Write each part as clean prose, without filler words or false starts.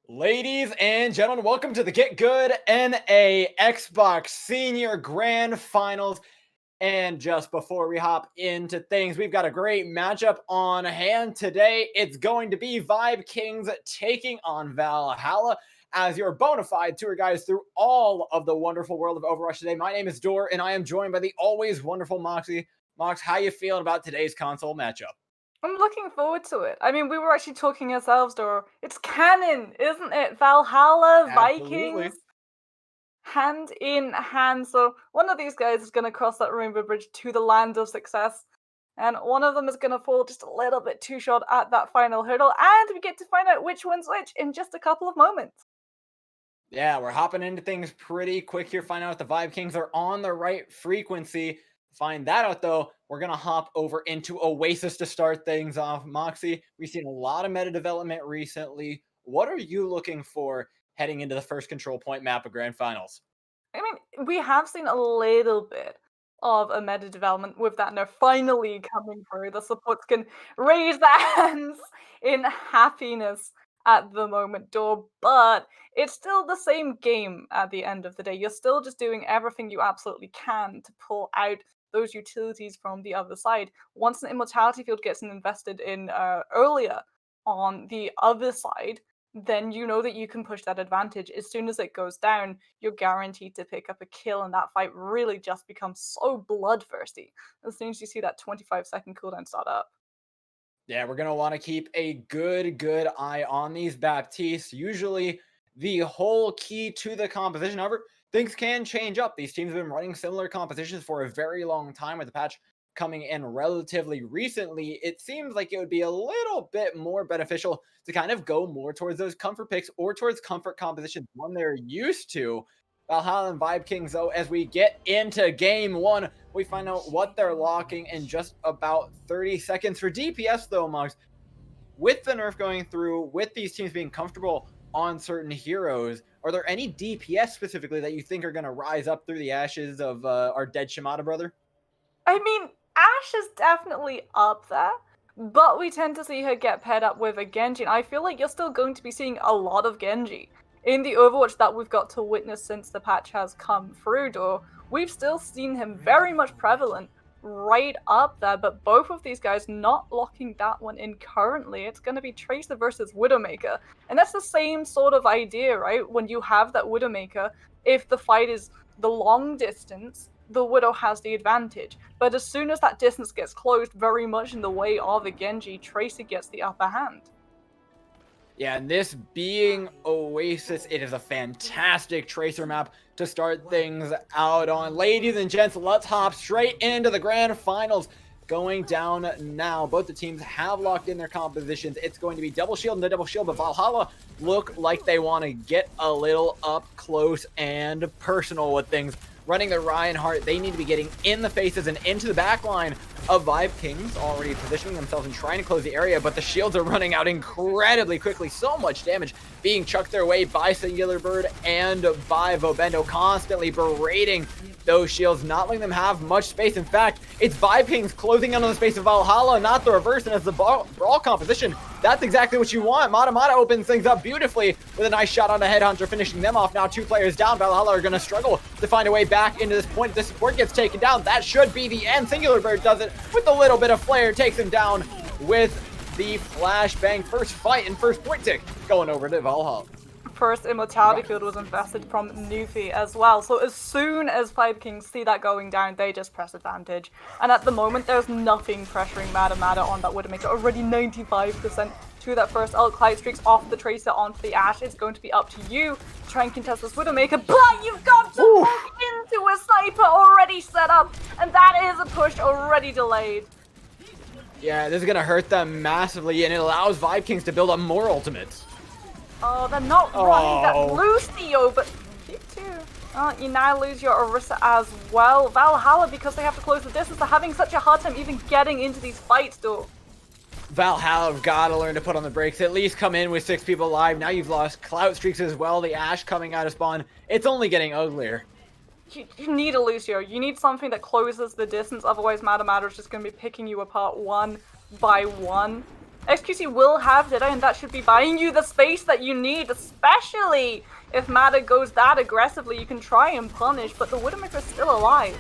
Ladies and gentlemen, welcome to the GitGud NA Xbox Senior Grand Finals. And just before we hop into things, we've got a great matchup on hand today. It's going to be Vibe Kings taking on Valhalla as your bona fide tour guides through all of the wonderful world of Overwatch today. My name is Dor, and I am joined by the always wonderful Moxie. Mox, how you feeling about today's console matchup? I'm looking forward to it. I mean, we were actually talking ourselves, Dora. It's canon, isn't it? Valhalla, Absolutely. Vikings, hand in hand. So one of these guys is going to cross that rainbow bridge to the land of success. And one of them is going to fall just a little bit too short at that final hurdle. And we get to find out which one's which in just a couple of moments. Yeah, we're hopping into things pretty quick here. Find out if the Vibe Kings are on the right frequency. Find that out though, we're gonna hop over into Oasis to start things off. Moxie, we've seen a lot of meta development recently. What are you looking for heading into the first control point map of Grand Finals? I mean, we have seen a little bit of a meta development with that nerf finally coming through. The supports can raise their hands in happiness at the moment, door, but it's still the same game at the end of the day. You're still just doing everything you absolutely can to pull out those utilities from the other side. Once an immortality field gets invested in earlier on the other side, then you know that you can push that advantage. As soon as it goes down, you're guaranteed to pick up a kill, and that fight really just becomes so bloodthirsty as soon as you see that 25-second cooldown start up. Yeah, we're gonna want to keep a good eye on these Baptistes. Usually the whole key to the composition. However, things can change up. These teams have been running similar compositions for a very long time with the patch coming in relatively recently. It seems like it would be a little bit more beneficial to kind of go more towards those comfort picks or towards comfort compositions, one they're used to. Valhalla and Vibe Kings, though, as we get into game one, we find out what they're locking in just about 30 seconds. For DPS, though, Mugs, with the nerf going through, with these teams being comfortable on certain heroes, are there any DPS specifically that you think are going to rise up through the ashes of our dead Shimada brother? I mean, Ash is definitely up there, but we tend to see her get paired up with a Genji, and I feel like you're still going to be seeing a lot of Genji. In the Overwatch that we've got to witness since the patch has come through, or we've still seen him very much prevalent right up there, but both of these guys not locking that one in currently. It's going to be Tracer versus Widowmaker, and that's the same sort of idea, right? When you have that Widowmaker, if the fight is the long distance, the Widow has the advantage. But as soon as that distance gets closed, very much in the way of a Genji, Tracer gets the upper hand. Yeah, and this being Oasis, it is a fantastic Tracer map to start things out on. Ladies and gents, let's hop straight into the grand finals. Going down now. Both the teams have locked in their compositions. It's going to be double shield and the double shield, but Valhalla look like they want to get a little up close and personal with things. Running the Reinhardt, they need to be getting in the faces and into the back line of Vibe Kings, already positioning themselves and trying to close the area, but the shields are running out incredibly quickly. So much damage being chucked their way by Singular Bird and by Vobendo, constantly berating those shields, not letting them have much space. In fact, it's Vibe Kings closing in on the space of Valhalla, not the reverse, and as the brawl composition, that's exactly what you want. Mata opens things up beautifully with a nice shot on the Headhunter, finishing them off. Now 2 players down. Valhalla are going to struggle to find a way back into this point. If this support gets taken down, that should be the end. Singular Bird does it with a little bit of flair, takes him down with the flashbang. First fight and first point tick going over to Valhalla. First immortality field was invested from Nufi as well. So as soon as Vibe Kings see that going down, they just press advantage. And at the moment, there's nothing pressuring Mata on that Widowmaker. Already 95% to that first ult. Cloud streaks off the Tracer onto the Ashe. It's going to be up to you to try and contest this Widowmaker, but you've got to walk into a sniper already set up, and that is a push already delayed. Yeah, this is going to hurt them massively, and it allows Vibe Kings to build up more ultimates. Oh, they're not running that Lucio, but you too. You now lose your Orisa as well. Valhalla, because they have to close the distance, they're having such a hard time even getting into these fights, though. Valhalla have got to learn to put on the brakes, at least come in with 6 people alive. Now you've lost Clout Streaks as well, the Ashe coming out of spawn. It's only getting uglier. You need a Lucio. You need something that closes the distance, otherwise Mata is just going to be picking you apart one by one. XQC will have Deadeye, and that should be buying you the space that you need, especially if Matter goes that aggressively. You can try and punish, but the Widowmaker is still alive.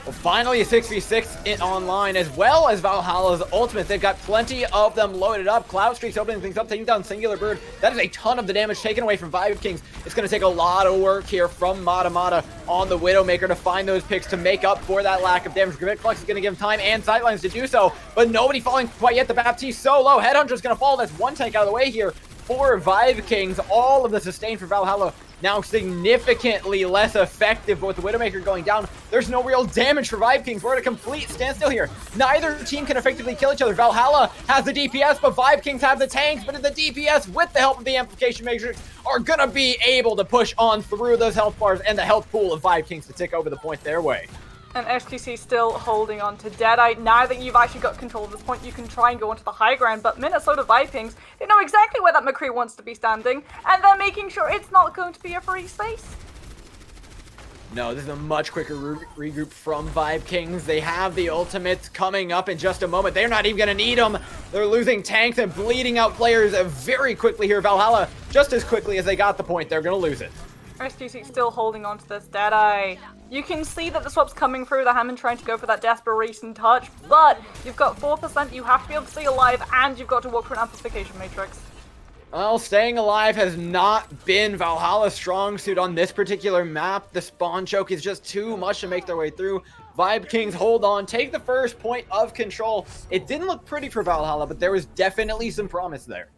Well, finally a 6v6 online, as well as Valhalla's ultimate. They've got plenty of them loaded up. Cloud Streak's opening things up, taking down Singular Bird. That is a ton of the damage taken away from Vibe Kings. It's going to take a lot of work here from Mata on the Widowmaker to find those picks to make up for that lack of damage. Gravitflux is going to give him time and sidelines to do so, but nobody falling quite yet. The Baptiste so low. Headhunter's going to fall. That's one tank out of the way here for Vibe Kings. All of the sustain for Valhalla now significantly less effective, but with the Widowmaker going down, there's no real damage for Vibe Kings. We're at a complete standstill here. Neither team can effectively kill each other. Valhalla has the DPS, but Vibe Kings have the tanks, but the DPS, with the help of the Amplification Matrix, are gonna be able to push on through those health bars and the health pool of Vibe Kings to tick over the point their way. And XQC still holding on to Deadeye. Now that you've actually got control of this point, you can try and go onto the high ground, but Minnesota Vikings, they know exactly where that McCree wants to be standing, and they're making sure it's not going to be a free space. No, this is a much quicker regroup from Vibe Kings. They have the ultimates coming up in just a moment. They're not even going to need them. They're losing tanks and bleeding out players very quickly here. Valhalla, just as quickly as they got the point, they're going to lose it. XQC still holding on to this Deadeye. You can see that the swap's coming through, the Hammond trying to go for that Desperation Touch, but you've got 4%, you have to be able to stay alive, and you've got to walk through an Amplification Matrix. Well, staying alive has not been Valhalla's strong suit on this particular map. The spawn choke is just too much to make their way through. Vibe Kings hold on, take the first point of control. It didn't look pretty for Valhalla, but there was definitely some promise there.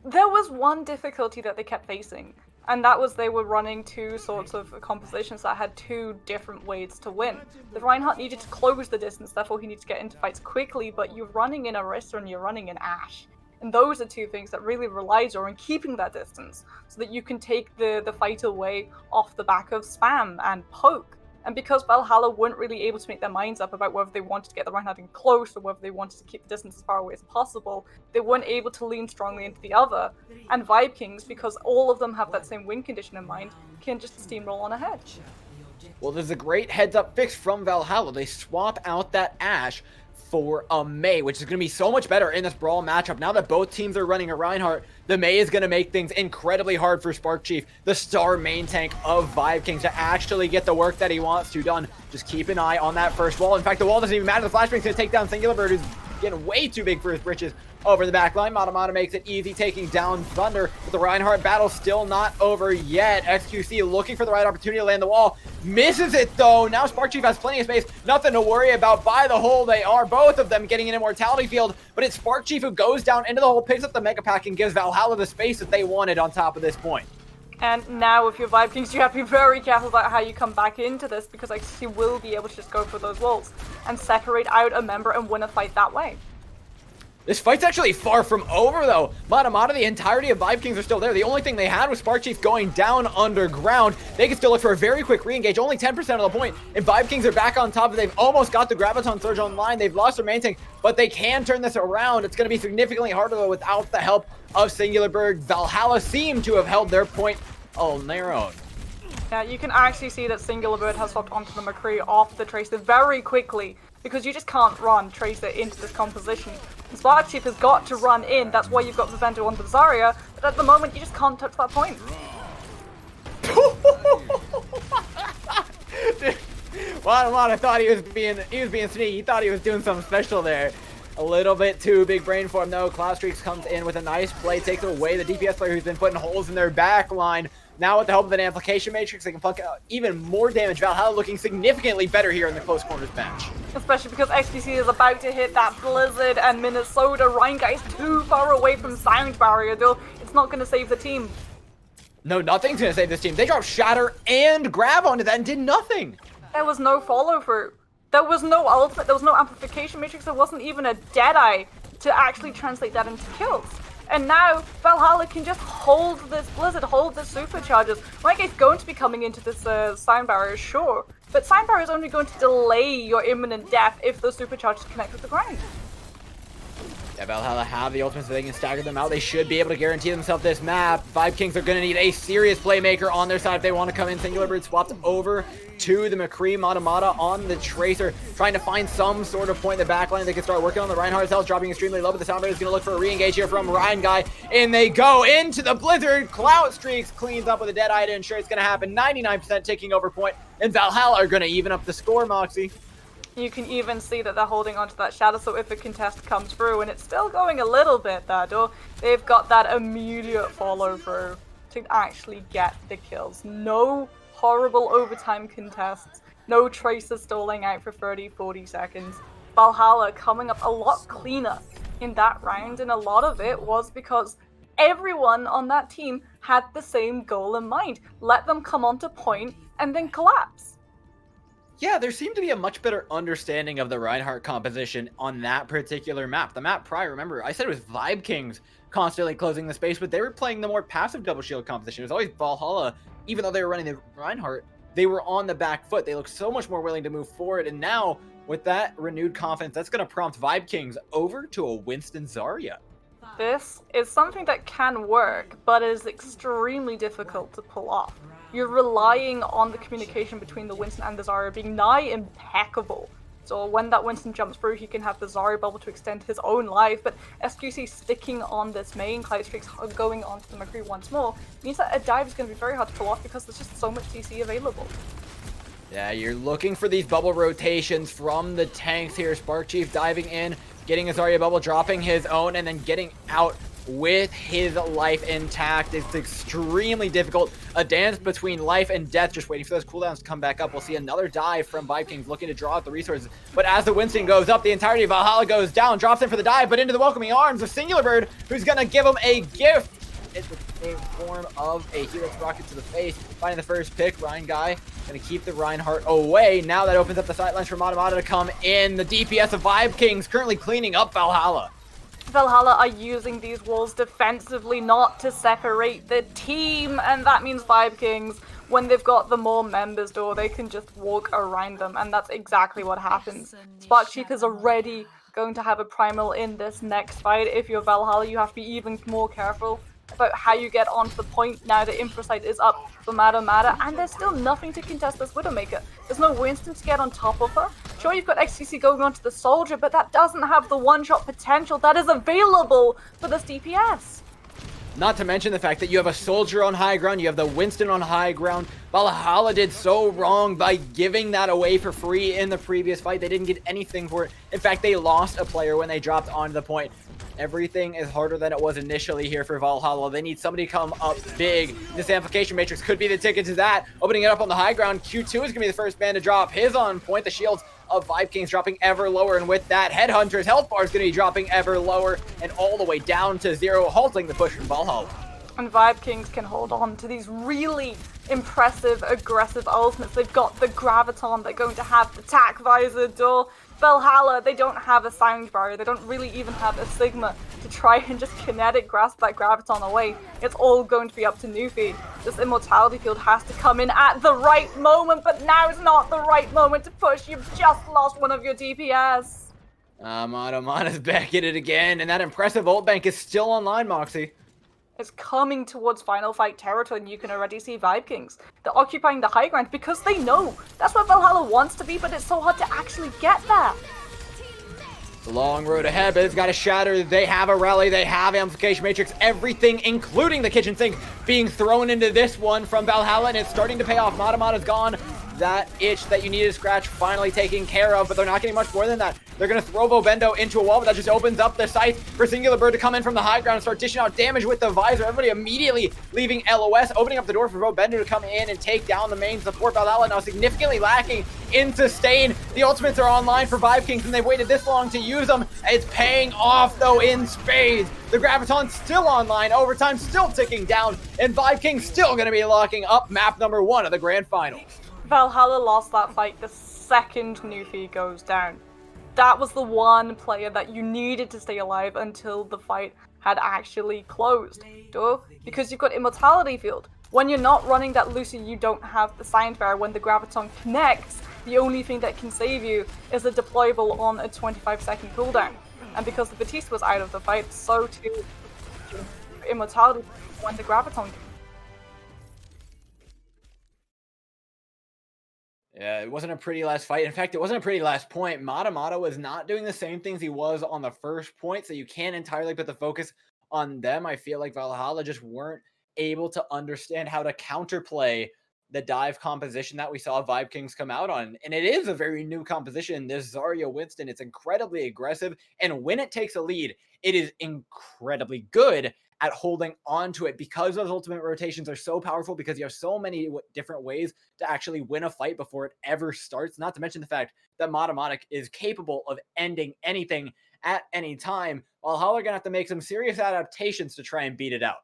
There was one difficulty that they kept facing, and that was they were running two sorts of compositions that had two different ways to win. The Reinhardt needed to close the distance, therefore he needs to get into fights quickly, but you're running in Orisa and you're running in Ashe. And those are two things that really relies on keeping that distance, so that you can take the fight away off the back of spam and poke. And because Valhalla weren't really able to make their minds up about whether they wanted to get the Reinhardt in close or whether they wanted to keep the distance as far away as possible, they weren't able to lean strongly into the other. And Vibe Kings, because all of them have that same win condition in mind, can just steamroll on ahead. Well, there's a great heads-up fix from Valhalla. They swap out that Ashe for a Mei, which is going to be so much better in this Brawl matchup. Now that both teams are running a Reinhardt, the Mei is going to make things incredibly hard for Spark Chief, the star main tank of Vibe Kings, to actually get the work that he wants to done. Just keep an eye on that first wall. In fact, the wall doesn't even matter. The flashbang's going to take down Singular Bird, who's getting way too big for his britches over the back line. Mata makes it easy, taking down Thunder, but the Reinhardt battle still not over yet. XQC looking for the right opportunity to land the wall. Misses it though. Now Spark Chief has plenty of space. Nothing to worry about. By the hole they are. Both of them getting an immortality field, but it's Spark Chief who goes down into the hole, picks up the Mega Pack, and gives Valhalla the space that they wanted on top of this point. And now with your Vibe Kings, you have to be very careful about how you come back into this, because XQC will be able to just go for those walls and separate out a member and win a fight that way. This fight's actually far from over, though. Mata, the entirety of Vibe Kings are still there. The only thing they had was Spark Chief going down underground. They can still look for a very quick re-engage, only 10% of the point. And Vibe Kings are back on top. They've almost got the Graviton Surge online. They've lost their main tank, but they can turn this around. It's going to be significantly harder, though, without the help of Singular Bird. Valhalla seem to have held their point on their own. Yeah, you can actually see that Singular Bird has swapped onto the McCree off the Tracer very quickly, because you just can't run Tracer into this composition. And Spark Chief has got to run in, that's why you've got Vivendo on the Zarya, but at the moment you just can't touch that point. Mata thought he was being sneaky. He thought he was doing something special there. A little bit too big brain for him, though. Cloud Streaks comes in with a nice play, takes away the DPS player who's been putting holes in their back line. Now with the help of an Amplification Matrix, they can plunk out even more damage. Valhalla looking significantly better here in the close quarters match. Especially because XQC is about to hit that Blizzard, and Minnesota Reinhardt is too far away from Sound Barrier, though it's not going to save the team. No, nothing's going to save this team. They dropped Shatter and Grab onto that and did nothing. There was no follow-through. There was no ultimate, there was no Amplification Matrix, there wasn't even a Deadeye to actually translate that into kills. And now, Valhalla can just hold this Blizzard, hold the superchargers. It's going to be coming into this Sound Barrier, sure. But Sound Barrier is only going to delay your imminent death if the superchargers connect with the ground. Yeah, Valhalla have the ultimates so they can stagger them out. They should be able to guarantee themselves this map. Vibe Kings are going to need a serious playmaker on their side if they want to come in. Singular Bird swapped over to the McCree. Mata on the Tracer, trying to find some sort of point in the backline. They can start working on the Reinhardt's health, dropping extremely low, but the Sound Bird is going to look for a re-engage here from Ryan Guy. And they go into the Blizzard. Clout Streaks cleans up with a dead eye to ensure it's going to happen. 99% taking over point, and Valhalla are going to even up the score, Moxie. You can even see that they're holding onto that shadow, so if a contest comes through, and it's still going a little bit there, though, they've got that immediate follow through to actually get the kills. No horrible overtime contests, no Tracer stalling out for 30-40 seconds. Valhalla coming up a lot cleaner in that round, and a lot of it was because everyone on that team had the same goal in mind. Let them come onto point and then collapse. Yeah, there seemed to be a much better understanding of the Reinhardt composition on that particular map. The map prior, remember, I said it was Vibe Kings constantly closing the space, but they were playing the more passive double shield composition. It was always Valhalla, even though they were running the Reinhardt, they were on the back foot. They looked so much more willing to move forward, and now, with that renewed confidence, that's going to prompt Vibe Kings over to a Winston Zarya. This is something that can work, but is extremely difficult to pull off. You're relying on the communication between the Winston and the Zarya being nigh impeccable. So when that Winston jumps through, he can have the Zarya bubble to extend his own life, but SQC sticking on this main, Cloud Streaks going onto the McCree once more, means that a dive is going to be very hard to pull off because there's just so much CC available. Yeah, you're looking for these bubble rotations from the tanks here. Spark Chief diving in, getting a Zarya bubble, dropping his own, and then getting out with his life intact. It's extremely difficult. A dance between life and death, just waiting for those cooldowns to come back up. We'll see another dive from Vibe Kings looking to draw out the resources. But as the Winston goes up, the entirety of Valhalla goes down, drops in for the dive, but into the welcoming arms of Singular Bird, who's going to give him a gift. It's in form of a Helix rocket to the face. Finding the first pick, Ryan Guy going to keep the Reinhardt away. Now that opens up the sightlines for Mata to come in. The DPS of Vibe Kings currently cleaning up Valhalla. Valhalla are using these walls defensively, not to separate the team, and that means Vibe Kings, when they've got the more members though, they can just walk around them, and that's exactly what happens. Spark Chief is already going to have a primal in this next fight. If you're Valhalla, you have to be even more careful about how you get onto the point now that Infrasight is up for Mata, and there's still nothing to contest this Widowmaker. There's no Winston to get on top of her. Sure, you've got XCC going onto the Soldier, but that doesn't have the one-shot potential that is available for this DPS. Not to mention the fact that you have a Soldier on high ground, you have the Winston on high ground. Valhalla did so wrong by giving that away for free in the previous fight. They didn't get anything for it. In fact, they lost a player when they dropped onto the point. Everything is harder than it was initially here for Valhalla. They need somebody to come up big. This Amplification Matrix could be the ticket to that. Opening it up on the high ground, Q2 is going to be the first man to drop his on point. The shields of Vibe Kings dropping ever lower, and with that, Headhunter's health bar is going to be dropping ever lower and all the way down to 0, halting the push from Valhalla. And Vibe Kings can hold on to these really impressive, aggressive ultimates. They've got the Graviton, they're going to have the Tac Visor door. Valhalla, they don't have a sound barrier, they don't really even have a Sigma to try and just kinetic grasp that Graviton away. It's all going to be up to Newfie. This Immortality Field has to come in at the right moment, but now is not the right moment to push. You've just lost one of your DPS. Mata's back at it again, and that impressive ult bank is still online, Moxie. It's coming towards final fight territory, and you can already see Vibe Kings. They're occupying the high ground because they know that's where Valhalla wants to be, but it's so hard to actually get there. The long road ahead, but it's got to shatter. They have a rally, they have Amplification Matrix, everything, including the kitchen sink, being thrown into this one from Valhalla, and it's starting to pay off. Mata's gone. That itch that you needed to scratch finally taken care of, but they're not getting much more than that. They're going to throw Vobendo into a wall, but that just opens up the site for Singular Bird to come in from the high ground and start dishing out damage with the visor. Everybody immediately leaving LOS, opening up the door for Vobendo to come in and take down the main support. Valhalla now significantly lacking in sustain. The ultimates are online for Vibe Kings, and they've waited this long to use them. It's paying off, though, in spades. The Graviton's still online, overtime still ticking down, and Vibe Kings still going to be locking up map number 1 of the Grand Finals. Valhalla lost that fight the second Newfie goes down. That was the one player that you needed to stay alive until the fight had actually closed. Duh? Because you've got Immortality Field. When you're not running that Lucy, you don't have the Sound Barrier. When the Graviton connects, the only thing that can save you is a deployable on a 25-second cooldown. And because the Batiste was out of the fight, so too Immortality went to Graviton. Yeah, it wasn't a pretty last fight. In fact, it wasn't a pretty last point. Mata was not doing the same things he was on the first point, so you can't entirely put the focus on them. I feel like Valhalla just weren't able to understand how to counterplay the dive composition that we saw Vibe Kings come out on. And it is a very new composition. This Zarya Winston, it's incredibly aggressive. And when it takes a lead, it is incredibly good at holding on to it because those ultimate rotations are so powerful because you have so many different ways to actually win a fight before it ever starts. Not to mention the fact that Matamotic is capable of ending anything at any time. Valhalla are going to have to make some serious adaptations to try and beat it out.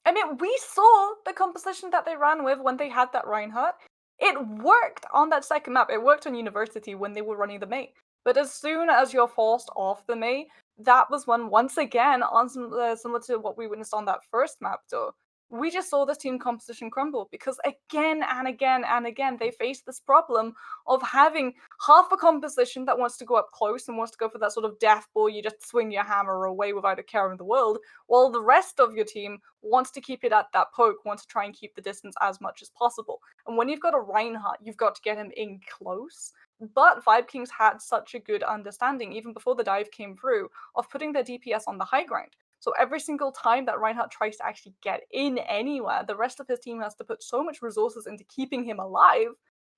I mean, we saw the composition that they ran with when they had that Reinhardt. It worked on that second map. It worked on University when they were running the Mei. But as soon as you're forced off the Mei, that was when, once again, on similar to what we witnessed on that first map, though, we just saw this team composition crumble because again and again and again they faced this problem of having half a composition that wants to go up close and wants to go for that sort of death ball, you just swing your hammer away without a care in the world, while the rest of your team wants to keep it at that poke, wants to try and keep the distance as much as possible. And when you've got a Reinhardt, you've got to get him in close. But Vibe Kings had such a good understanding, even before the dive came through, of putting their DPS on the high ground. So every single time that Reinhardt tries to actually get in anywhere, the rest of his team has to put so much resources into keeping him alive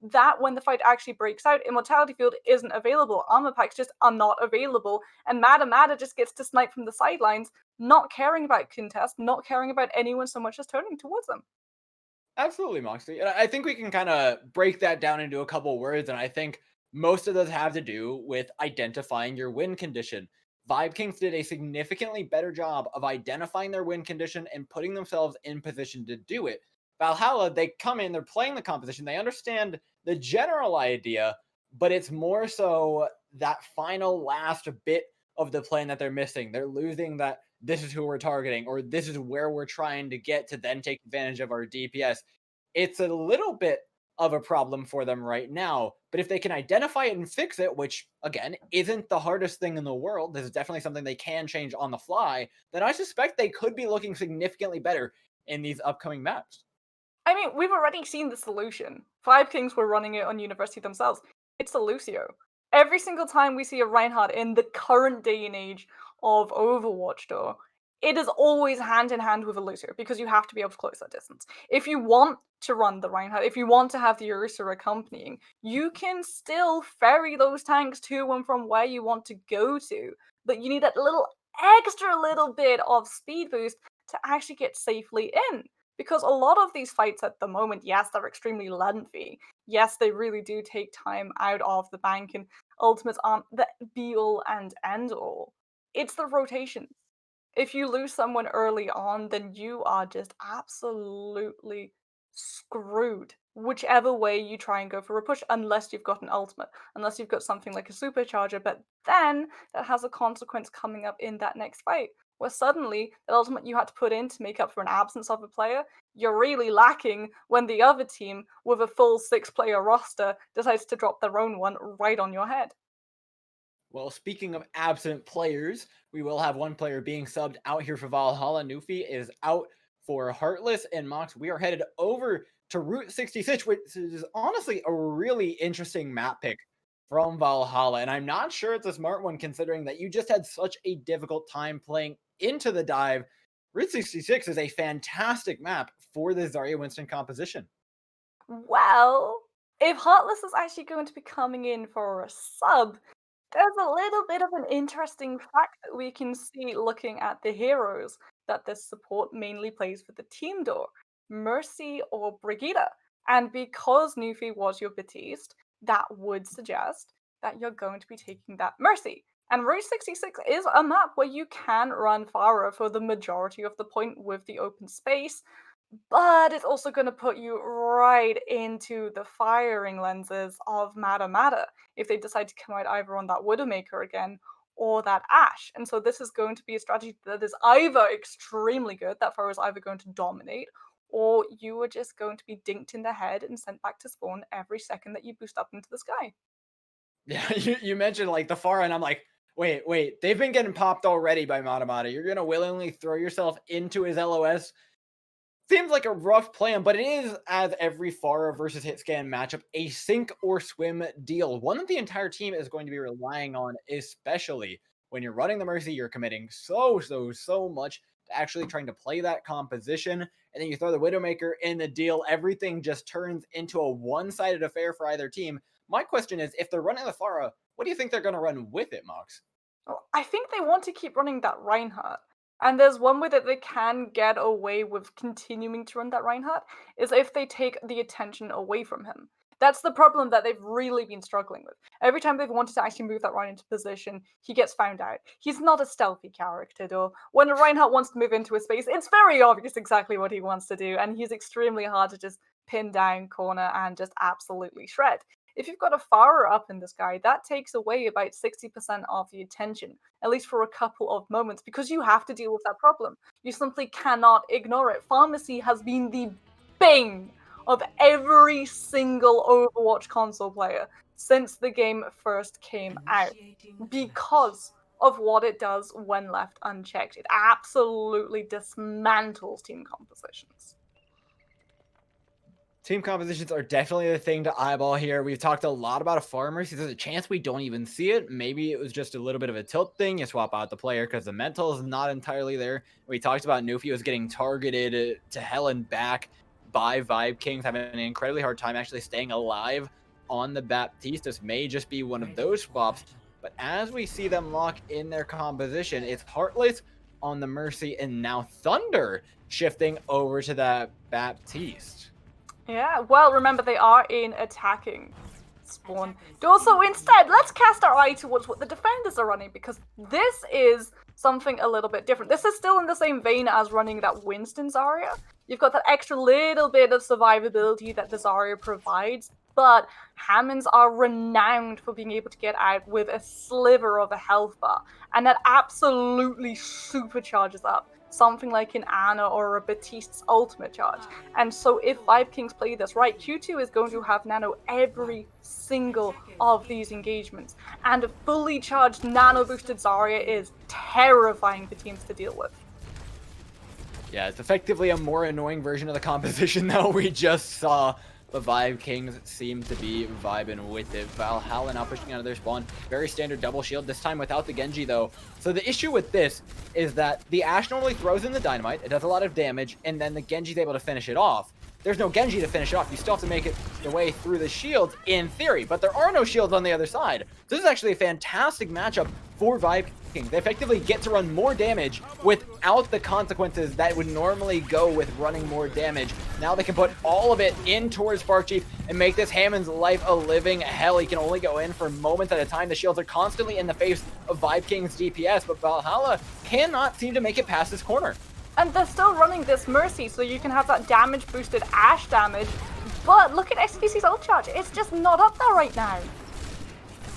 that when the fight actually breaks out, Immortality Field isn't available, armor packs just are not available, and Mata just gets to snipe from the sidelines, not caring about contest, not caring about anyone so much as turning towards them. Absolutely, Moxley. And I think we can kind of break that down into a couple words. And I think most of those have to do with identifying your win condition. Vibe Kings did a significantly better job of identifying their win condition and putting themselves in position to do it. Valhalla, they come in, they're playing the composition, they understand the general idea, but it's more so that final last bit of the plan that they're missing. They're losing that this is who we're targeting or this is where we're trying to get to then take advantage of our DPS. It's a little bit of a problem for them right now, but if they can identify it and fix it, which again isn't the hardest thing in the world, this is definitely something they can change on the fly, then I suspect they could be looking significantly better in these upcoming maps. I mean, we've already seen the solution. Five Kings were running it on University themselves. It's a Lucio. Every single time we see a Reinhardt in the current day and age of Overwatch, though, it is always hand in hand with a Lucio because you have to be able to close that distance. If you want to run the Reinhardt, if you want to have the Orisa accompanying, you can still ferry those tanks to and from where you want to go to, but you need that little extra little bit of speed boost to actually get safely in. Because a lot of these fights at the moment, yes, they're extremely lengthy. Yes, they really do take time out of the bank, and ultimates aren't the be all and end all. It's the rotations. If you lose someone early on, then you are just absolutely screwed. Whichever way you try and go for a push, unless you've got an ultimate, unless you've got something like a supercharger, but then that has a consequence coming up in that next fight where suddenly the ultimate you had to put in to make up for an absence of a player, you're really lacking when the other team, with a full 6-player roster, decides to drop their own one right on your head. Well, speaking of absent players, we will have one player being subbed out here for Valhalla. Nufi is out for Heartless and Mox. We are headed over to Route 66, which is honestly a really interesting map pick from Valhalla. And I'm not sure it's a smart one considering that you just had such a difficult time playing into the dive. Route 66 is a fantastic map for the Zarya Winston composition. Well, if Heartless is actually going to be coming in for a sub, there's a little bit of an interesting fact that we can see looking at the heroes that this support mainly plays for the team door, Mercy or Brigitte. And because Nufi was your Batiste, that would suggest that you're going to be taking that Mercy. And Route 66 is a map where you can run Pharah for the majority of the point with the open space, but it's also going to put you right into the firing lenses of Mata if they decide to come out either on that Widowmaker again or that Ash. And so this is going to be a strategy that is either extremely good, that Pharah is either going to dominate, or you are just going to be dinked in the head and sent back to spawn every second that you boost up into the sky. Yeah, you mentioned like the Pharah, and I'm like, Wait. They've been getting popped already by Matamata. You're gonna willingly throw yourself into his LOS? Seems like a rough plan, but it is, as every Pharah versus Hitscan matchup, a sink or swim deal. One that the entire team is going to be relying on, especially when you're running the Mercy. You're committing so much to actually trying to play that composition, and then you throw the Widowmaker in the deal. Everything just turns into a one-sided affair for either team. My question is, if they're running the Pharah, what do you think they're going to run with it, Mox? Well, I think they want to keep running that Reinhardt. And there's one way that they can get away with continuing to run that Reinhardt is if they take the attention away from him. That's the problem that they've really been struggling with. Every time they've wanted to actually move that Ryan into position, he gets found out. He's not a stealthy character, though. When a Reinhardt wants to move into a space, it's very obvious exactly what he wants to do, and he's extremely hard to just pin down, corner, and just absolutely shred. If you've got a Pharah up in this guy, that takes away about 60% of the attention, at least for a couple of moments, because you have to deal with that problem. You simply cannot ignore it. Pharmacy has been the bane of every single Overwatch console player since the game first came out, because of what it does when left unchecked. It absolutely dismantles team compositions. Team compositions are definitely the thing to eyeball here. We've talked a lot about a farmer. There's a chance we don't even see it. Maybe it was just a little bit of a tilt thing. You swap out the player because the mental is not entirely there. We talked about Nufi was getting targeted to hell and back by Vibe Kings, having an incredibly hard time actually staying alive on the Baptiste. This may just be one of those swaps. But as we see them lock in their composition, it's Heartless on the Mercy and now Thunder shifting over to the Baptiste. Yeah, well, remember, they are in attacking spawn. Also, instead, let's cast our eye towards what the defenders are running, because this is something a little bit different. This is still in the same vein as running that Winston Zarya. You've got that extra little bit of survivability that the Zarya provides, but Hammonds are renowned for being able to get out with a sliver of a health bar, and that absolutely supercharges up something like an Ana or a Batiste's ultimate charge. And so if Vibe Kings play this right, Q2 is going to have Nano every single of these engagements. And a fully charged Nano boosted Zarya is terrifying for teams to deal with. Yeah, it's effectively a more annoying version of the composition that we just saw. The Vibe Kings seem to be vibing with it. Valhalla now pushing out of their spawn. Very standard double shield, this time without the Genji though. So the issue with this is that the Ashe normally throws in the dynamite, it does a lot of damage, and then the Genji's able to finish it off. There's no Genji to finish it off. You still have to make it the way through the shields in theory, but there are no shields on the other side. This is actually a fantastic matchup for Vibe Kings. They effectively get to run more damage without the consequences that would normally go with running more damage. Now they can put all of it in towards Spark Chief and make this Hammond's life a living hell. He can only go in for moments at a time. The shields are constantly in the face of Vibe King's DPS, but Valhalla cannot seem to make it past this corner. And they're still running this Mercy, so you can have that damage boosted Ashe damage. But look at SPC's ult charge. It's just not up there right now.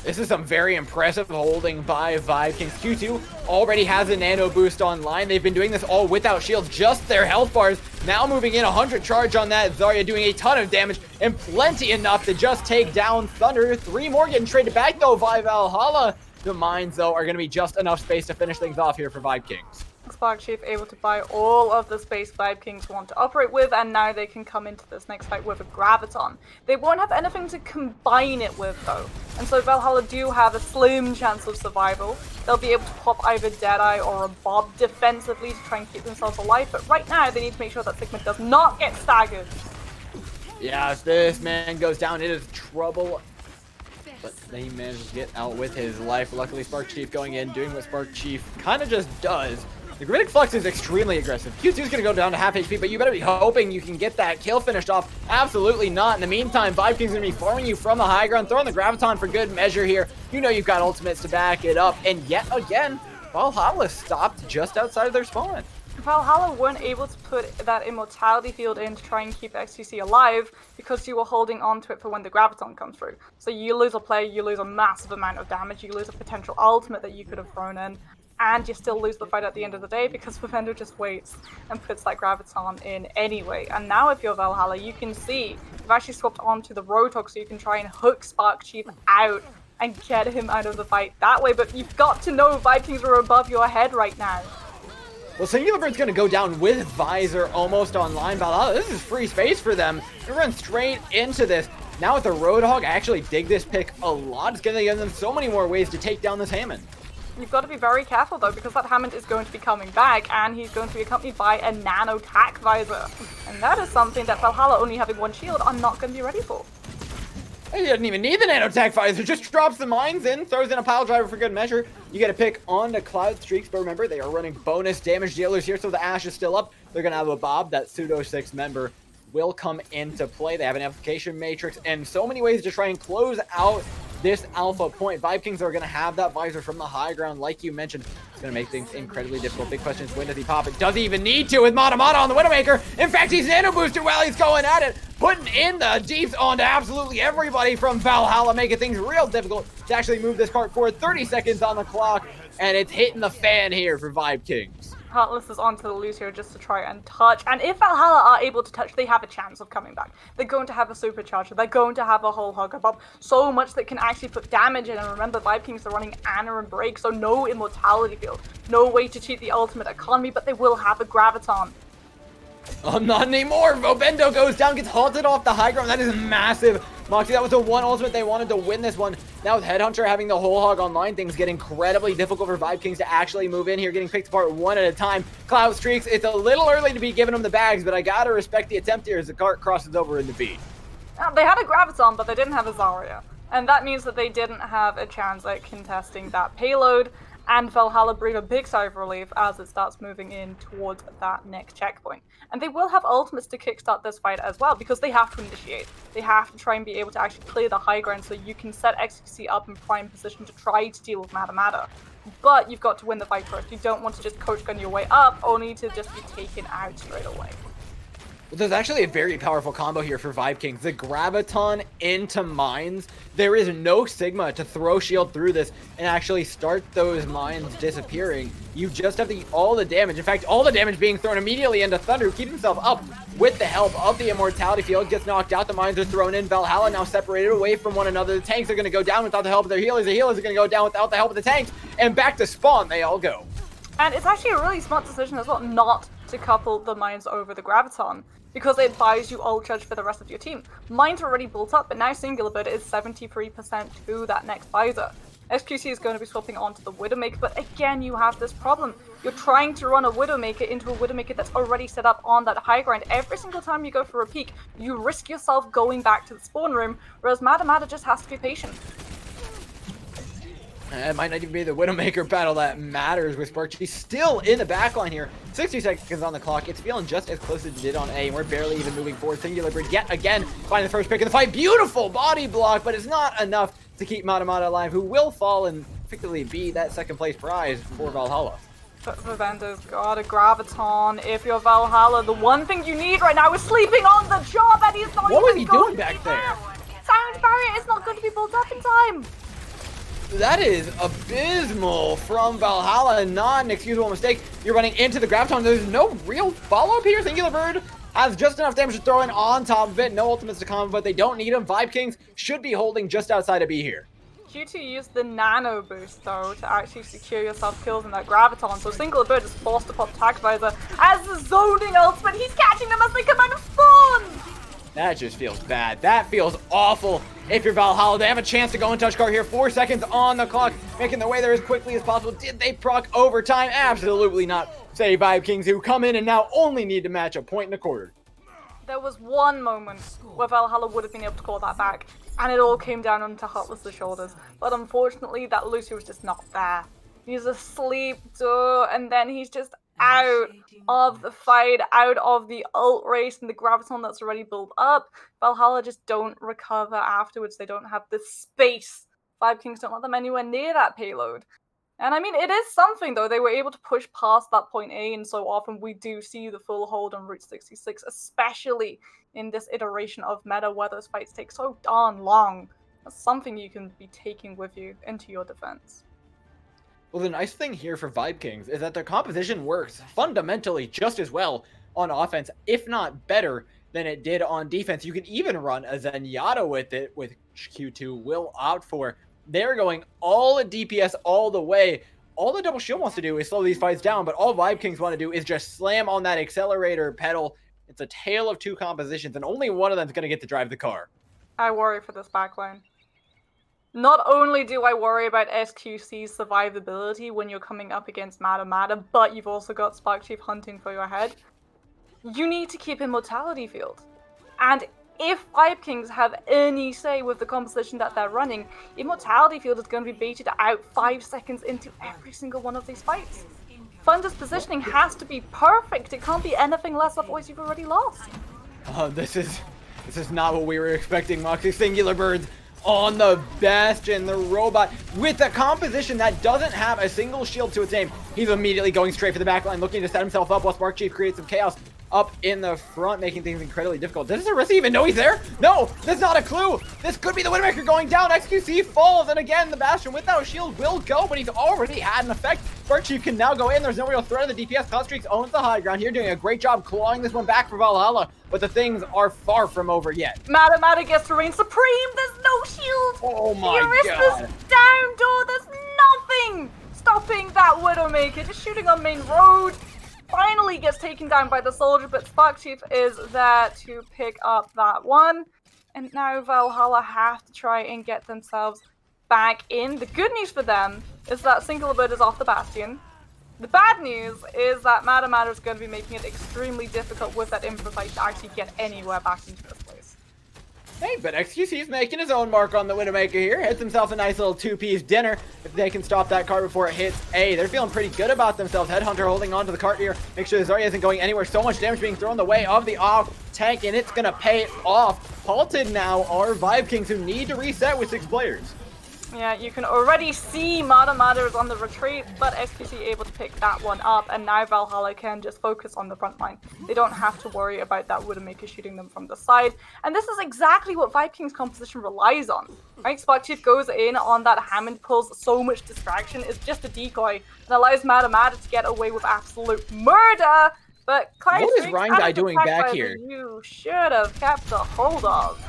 This is some very impressive holding by Vibe Kings. Q2 already has a nano boost online. They've been doing this all without shields, just their health bars. Now moving in 100 charge on that. Zarya doing a ton of damage and plenty enough to just take down Thunder. 3 more getting traded back though by Valhalla. The mines though are going to be just enough space to finish things off here for Vibe Kings. Spark Chief able to buy all of the space Vibe Kings want to operate with, and now they can come into this next fight with a Graviton. They won't have anything to combine it with though, and so Valhalla do have a slim chance of survival. They'll be able to pop either Deadeye or a Bob defensively to try and keep themselves alive, but right now they need to make sure that Sigma does not get staggered. Yeah, if this man goes down, it is trouble. But he managed to get out with his life. Luckily, Spark Chief going in, doing what Spark Chief kind of just does. The Gravitic Flux is extremely aggressive. Q2 is going to go down to half HP, but you better be hoping you can get that kill finished off. Absolutely not. In the meantime, Vibe King's going to be farming you from the high ground, throwing the Graviton for good measure here. You know you've got ultimates to back it up. And yet again, Valhalla stopped just outside of their spawn. Valhalla weren't able to put that Immortality field in to try and keep XQC alive because you were holding on to it for when the Graviton comes through. So you lose a player, you lose a massive amount of damage, you lose a potential ultimate that you could have thrown in, and you still lose the fight at the end of the day because Vivendo just waits and puts that Graviton in anyway. And now if you're Valhalla, you can see you've actually swapped onto the Rotok so you can try and hook Spark Chief out and get him out of the fight that way. But you've got to know Vikings are above your head right now. Well, Singular Bird's going to go down with Visor almost online. Valhalla, this is free space for them. They run straight into this. Now with the Roadhog, I actually dig this pick a lot. It's going to give them so many more ways to take down this Hammond. You've got to be very careful, though, because that Hammond is going to be coming back, and he's going to be accompanied by a Nano Tac Visor. And that is something that Valhalla, only having one shield, are not going to be ready for. He doesn't even need the Nanotac Visor, just drops the mines in, throws in a pile driver for good measure. You get a pick on the Cloud Streaks, but remember, they are running bonus damage dealers here, so the Ash is still up. They're going to have a Bob, that Pseudo 6 member will come into play. They have an application matrix and so many ways to try and close out this alpha point. Vikings are going to have that Visor from the high ground, like you mentioned. It's going to make things incredibly difficult. Big question is, when does he pop it? Does he even need to with Mata on the Widowmaker? In fact, he's nano boosted while he's going at it, putting in the deeps onto absolutely everybody from Valhalla, making things real difficult to actually move this cart forward. 30 seconds on the clock, and it's hitting the fan here for Vibe Kings. Heartless is onto the Lucio just to try and touch, and if Valhalla are able to touch, they have a chance of coming back. They're going to have a supercharger, they're going to have a whole hug above, so much that can actually put damage in. And remember, Vibe Kings are running Anna and Break, so no immortality field, no way to cheat the ultimate economy, but they will have a Graviton. Oh, not anymore. Vobendo goes down, gets halted off the high ground. That is massive. Moxie, that was the one ultimate they wanted to win this one. Now with Headhunter having the whole hog online, things get incredibly difficult for Vibe Kings to actually move in here, getting picked apart one at a time. Cloud Streaks, it's a little early to be giving them the bags, but I gotta respect the attempt here as the cart crosses over in the beat. They had a Graviton, but they didn't have a Zarya. And that means that they didn't have a chance at contesting that payload. And Valhalla breathe a big sigh of relief as it starts moving in towards that next checkpoint. And they will have ultimates to kickstart this fight as well, because they have to initiate. They have to try and be able to actually clear the high ground so you can set XQC up in prime position to try to deal with Mata. But you've got to win the fight first. You don't want to just coach gun your way up, only to just be taken out straight away. Well, there's actually a very powerful combo here for Vibe Kings. The Graviton into mines. There is no Sigma to throw shield through this and actually start those mines disappearing. You just have to eat all the damage. In fact, all the damage being thrown immediately into Thunder, who keeps himself up with the help of the Immortality Field. Gets knocked out. The mines are thrown in. Valhalla now separated away from one another. The tanks are going to go down without the help of their healers. The healers are going to go down without the help of the tanks. And back to spawn they all go. And it's actually a really smart decision as well not to couple the mines over the Graviton, because it buys you ult charge for the rest of your team. Mines are already built up, but now Singular Bird is 73% to that next Visor. XQC is going to be swapping onto the Widowmaker, but again, you have this problem. You're trying to run a Widowmaker into a Widowmaker that's already set up on that high ground. Every single time you go for a peek, you risk yourself going back to the spawn room, whereas Mata just has to be patient. It might not even be the Widowmaker battle that matters with Sparky still in the backline here. 60 seconds on the clock. It's feeling just as close as it did on A, and we're barely even moving forward. Singular Bird yet again finding the first pick of the fight. Beautiful body block, but it's not enough to keep Mata alive, who will fall and effectively be that second place prize for Valhalla. But Vivendo's got a Graviton. If you're Valhalla, the one thing you need right now is sleeping on the job, and he's not What was even he going doing to back be there? Sound barrier is not going to be built up in time. That is abysmal from Valhalla. Not an excusable mistake. You're running into the Graviton. There's no real follow-up here. Singular Bird has just enough damage to throw in on top of it. No ultimates to come, but they don't need them. Vibe Kings should be holding just outside of B here. Q2 used the nano boost though to actually secure yourself kills in that Graviton, so Singular Bird is forced to pop Tac Visor as the zoning ultimate. He's catching them as they come out of spawn! That just feels bad. That feels awful. If you're Valhalla, they have a chance to go and touch card here. 4 seconds on the clock, making their way there as quickly as possible. Did they proc overtime? Absolutely not. Say Vibe Kings, who come in and now only need to match a point in a quarter. There was one moment where Valhalla would have been able to call that back, and it all came down onto Heartless's shoulders. But unfortunately, that Lucio was just not there. He's asleep, and then he's just out of the fight, out of the ult race, and the Graviton that's already built up. Valhalla just don't recover afterwards. They don't have the space. Vibe Kings don't let them anywhere near that payload. And I mean, it is something, though. They were able to push past that point A, and so often we do see the full hold on Route 66, especially in this iteration of meta where those fights take so darn long. That's something you can be taking with you into your defense. Well, the nice thing here for Vibe Kings is that their composition works fundamentally just as well on offense, if not better than it did on defense. You can even run a Zenyatta with it, with Q2 will opt for They're going all at DPS all the way. All the double shield wants to do is slow these fights down, but all Vibe Kings want to do is just slam on that accelerator pedal. It's a tale of two compositions, and only one of them is going to get to drive the car. I worry for this backline. Not only do I worry about SQC's survivability when you're coming up against Mada, but you've also got Spark Chief hunting for your head. You need to keep Immortality Field. And if Vibe Kings have any say with the composition that they're running, Immortality Field is going to be baited out 5 seconds into every single one of these fights. Thunder's positioning has to be perfect. It can't be anything less, otherwise you've already lost. This is not what we were expecting, Moxie. Singular Birds on the Bastion, the robot, with a composition that doesn't have a single shield to its name. He's immediately going straight for the backline, looking to set himself up while Spark Chief creates some chaos up in the front, making things incredibly difficult. Does Arisa even know he's there? No, that's not a clue. This could be the Widowmaker going down. XQC falls, and again, the Bastion without a shield will go, but he's already had an effect. Spark Chief can now go in. There's no real threat of the DPS. Cloudstreaks owns the high ground here, doing a great job clawing this one back for Valhalla, but the things are far from over yet. Mada gets to reign supreme. There's no shield. Oh my god. Down door. There's nothing stopping that Widowmaker. Just shooting on main road. Finally gets taken down by the soldier, but Spark Chief is there to pick up that one. And now Valhalla have to try and get themselves back in. The good news for them is that Singular Bird is off the Bastion. The bad news is that Mada is going to be making it extremely difficult with that info fight to actually get anywhere back into this place. Hey, but XQC's making his own mark on the Widowmaker here. Hits himself a nice little two-piece dinner. If they can stop that cart before it hits A, they're feeling pretty good about themselves. Headhunter holding on to the cart here. Make sure the Zarya isn't going anywhere. So much damage being thrown the way of the off tank, and it's going to pay it off. Halted now are Vibe Kings, who need to reset with 6 players. Yeah, you can already see Mada is on the retreat, but SQC able to pick that one up, and now Valhalla can just focus on the front line. They don't have to worry about that Widowmaker shooting them from the side, and this is exactly what Vibe King's composition relies on, right? Spark Chief goes in on that Hammond, pulls so much distraction, it's just a decoy, and allows Mada to get away with absolute murder, but Cloud what is Rhine Guy doing back here? You should have kept a hold of.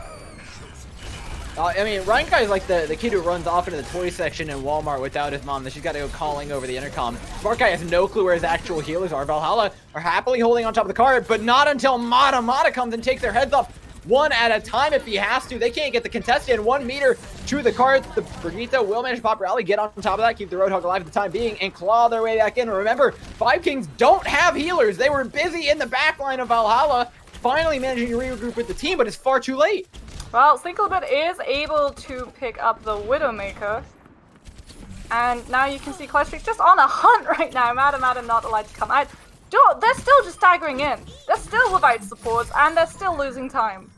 I mean, Ryan Guy is like the kid who runs off into the toy section in Walmart without his mom, that she's got to go calling over the intercom. Smart Guy has no clue where his actual healers are. Valhalla are happily holding on top of the card, but not until Mada comes and takes their heads off one at a time if he has to. They can't get the contested in 1 meter to the card. The Brigitte will manage to pop rally, get on top of that, keep the Roadhog alive at the time being, and claw their way back in. Remember, Vibe Kings don't have healers. They were busy in the back line of Valhalla, finally managing to regroup with the team, but it's far too late. Well, Singlebit is able to pick up the Widowmaker. And now you can see Cloudstreak's just on a hunt right now. Mada not allowed to come out. They're still just staggering in. They're still without supports, and they're still losing time.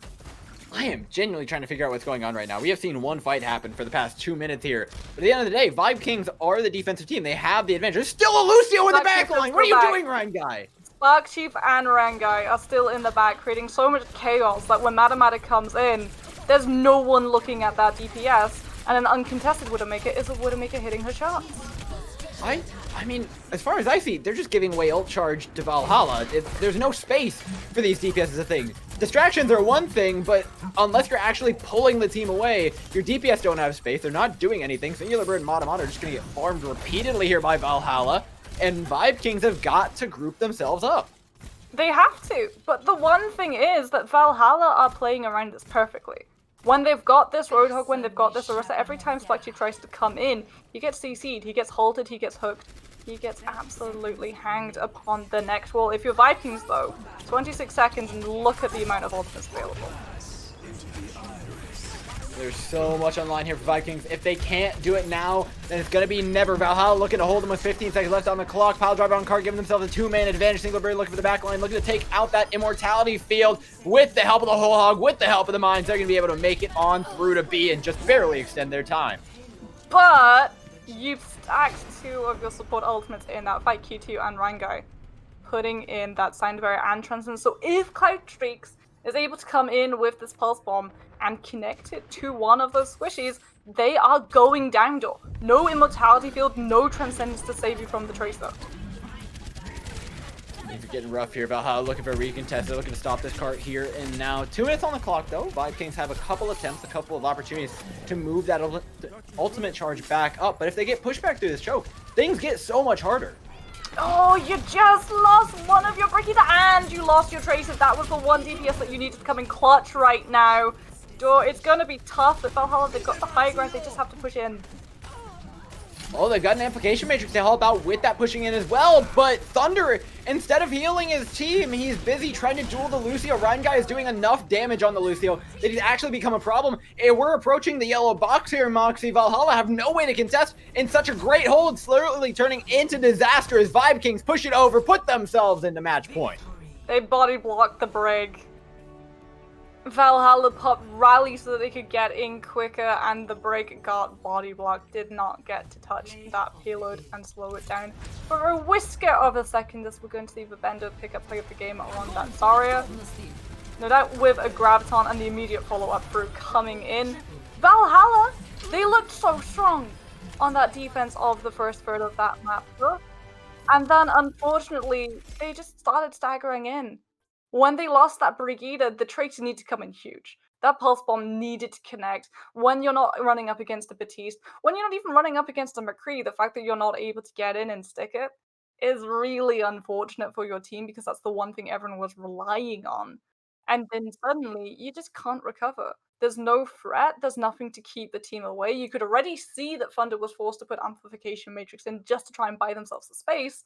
I am genuinely trying to figure out what's going on right now. We have seen one fight happen for the past 2 minutes here. But at the end of the day, Vibe Kings are the defensive team. They have the advantage. There's still a Lucio in the back line. What are you doing, Ryan Guy? Spark Chief and Rangai are still in the back, creating so much chaos that when Mada comes in, there's no one looking at that DPS, and an uncontested Widowmaker is a Widowmaker hitting her shots. I mean, as far as I see, they're just giving away ult charge to Valhalla. There's no space for these DPS as a thing. Distractions are one thing, but unless you're actually pulling the team away, your DPS don't have space. They're not doing anything. Singular Bird and Mada are just going to get farmed repeatedly here by Valhalla, and Vibe Kings have got to group themselves up. They have to, but the one thing is that Valhalla are playing around this perfectly. When they've got this Roadhog, when they've got this Orisa, every time Spark Chief tries to come in, he gets CC'd, he gets halted, he gets hooked, he gets absolutely hanged upon the next wall. If you're Vibe Kings though, 26 seconds and look at the amount of ultimates available. There's so much on line here for Vibe Kings. If they can't do it now, then it's going to be never. Valhalla looking to hold them with 15 seconds left on the clock. Pile driver on card, giving themselves a 2-man advantage. Singular Bird looking for the back line, looking to take out that Immortality Field with the help of the whole hog, with the help of the mines. They're going to be able to make it on through to B and just barely extend their time. But you've stacked 2 of your support ultimates in that fight, Q2 and Rangai, putting in that Sound Barrier and Transcend. So if Cloudstreaks is able to come in with this Pulse Bomb and connect it to one of those squishies, they are going down door. No Immortality Field, no Transcendence to save you from the Tracer. Things are getting rough here. Valhalla looking for a recontest. They're looking to stop this cart here and now. 2 minutes on the clock, though. Vibe Kings have a couple attempts, a couple of opportunities to move that ultimate charge back up. But if they get pushed back through this choke, things get so much harder. Oh, you just lost one of your Brigitte and you lost your Tracer. That was the one DPS that you needed to come in clutch right now. It's going to be tough, but Valhalla, they've got the high ground. They just have to push in. Oh, they've got an amplification matrix to help out with that pushing in as well, but Thunder, instead of healing his team, he's busy trying to duel the Lucio. Ryan Guy is doing enough damage on the Lucio that he's actually become a problem. And we're approaching the yellow box here, Moxie. Valhalla have no way to contest in such a great hold, slowly turning into disaster as Vibe Kings push it over, put themselves into match point. They body blocked the Brig. Valhalla popped rally so that they could get in quicker, and the Brig got body blocked, did not get to touch that payload and slow it down for a whisker of a second as we're going to see Vivendo pick up play of the game on that Zarya. No doubt with a Graviton and the immediate follow-up through coming in. Valhalla, they looked so strong on that defense of the first third of that map, though. And then unfortunately, they just started staggering in. When they lost that Brigitte, the Tracer needed to come in huge. That Pulse Bomb needed to connect. When you're not running up against a Batiste, when you're not even running up against a McCree, the fact that you're not able to get in and stick it is really unfortunate for your team because that's the one thing everyone was relying on. And then suddenly, you just can't recover. There's no threat, there's nothing to keep the team away. You could already see that Thunder was forced to put Amplification Matrix in just to try and buy themselves the space.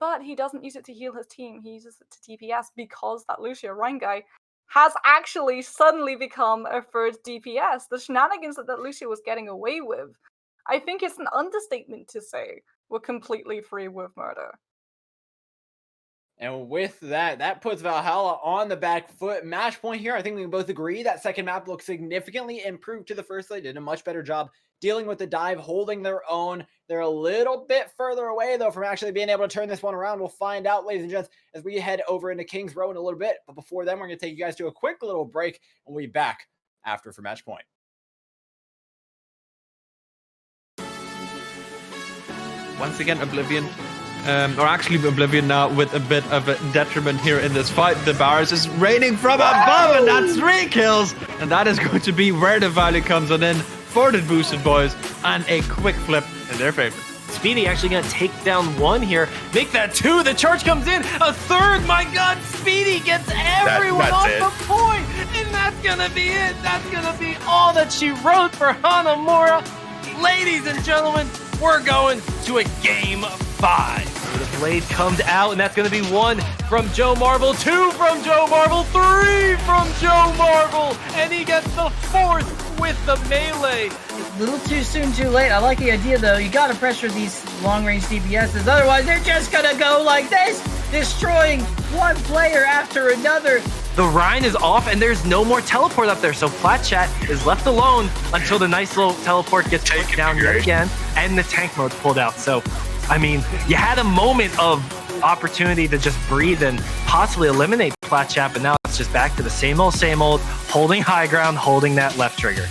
But he doesn't use it to heal his team, he uses it to DPS because that Lucio Rhine guy has actually suddenly become a third DPS. The shenanigans that Lucio was getting away with, I think it's an understatement to say we're completely free with murder. And with that, that puts Valhalla on the back foot. Match point here. I think we can both agree that second map looks significantly improved to the first. They did a much better job dealing with the dive, holding their own. They're a little bit further away, though, from actually being able to turn this one around. We'll find out, ladies and gents, as we head over into Kings Row in a little bit. But before then, we're going to take you guys to a quick little break, and we'll be back after for match point. Once again, Oblivion. Or actually Oblivion now with a bit of a detriment here in this fight. The Bars is raining from above, and that's 3 kills. And that is going to be where the value comes on in for the boosted boys. And a quick flip in their favor. Speedy actually going to take down 1 here. Make that 2. The charge comes in. A 3rd. My God, Speedy gets everyone off the point. And that's going to be it. That's going to be all that she wrote for Hanamura. Ladies and gentlemen, we're going to a game 5. The blade comes out, and that's going to be 1 from Joe Marvel, 2 from Joe Marvel, 3 from Joe Marvel, and he gets the 4th with the melee. A little too soon, too late. I like the idea, though. You gotta pressure these long-range DPSs, otherwise they're just gonna go like this, destroying one player after another. The Rhine is off, and there's no more teleport up there, so Flat Chat is left alone until the nice little teleport gets put down yet again, and the tank mode's pulled out. So, I mean, you had a moment of opportunity to just breathe and possibly eliminate Flat Chat, but now it's just back to the same old, holding high ground, holding that left trigger.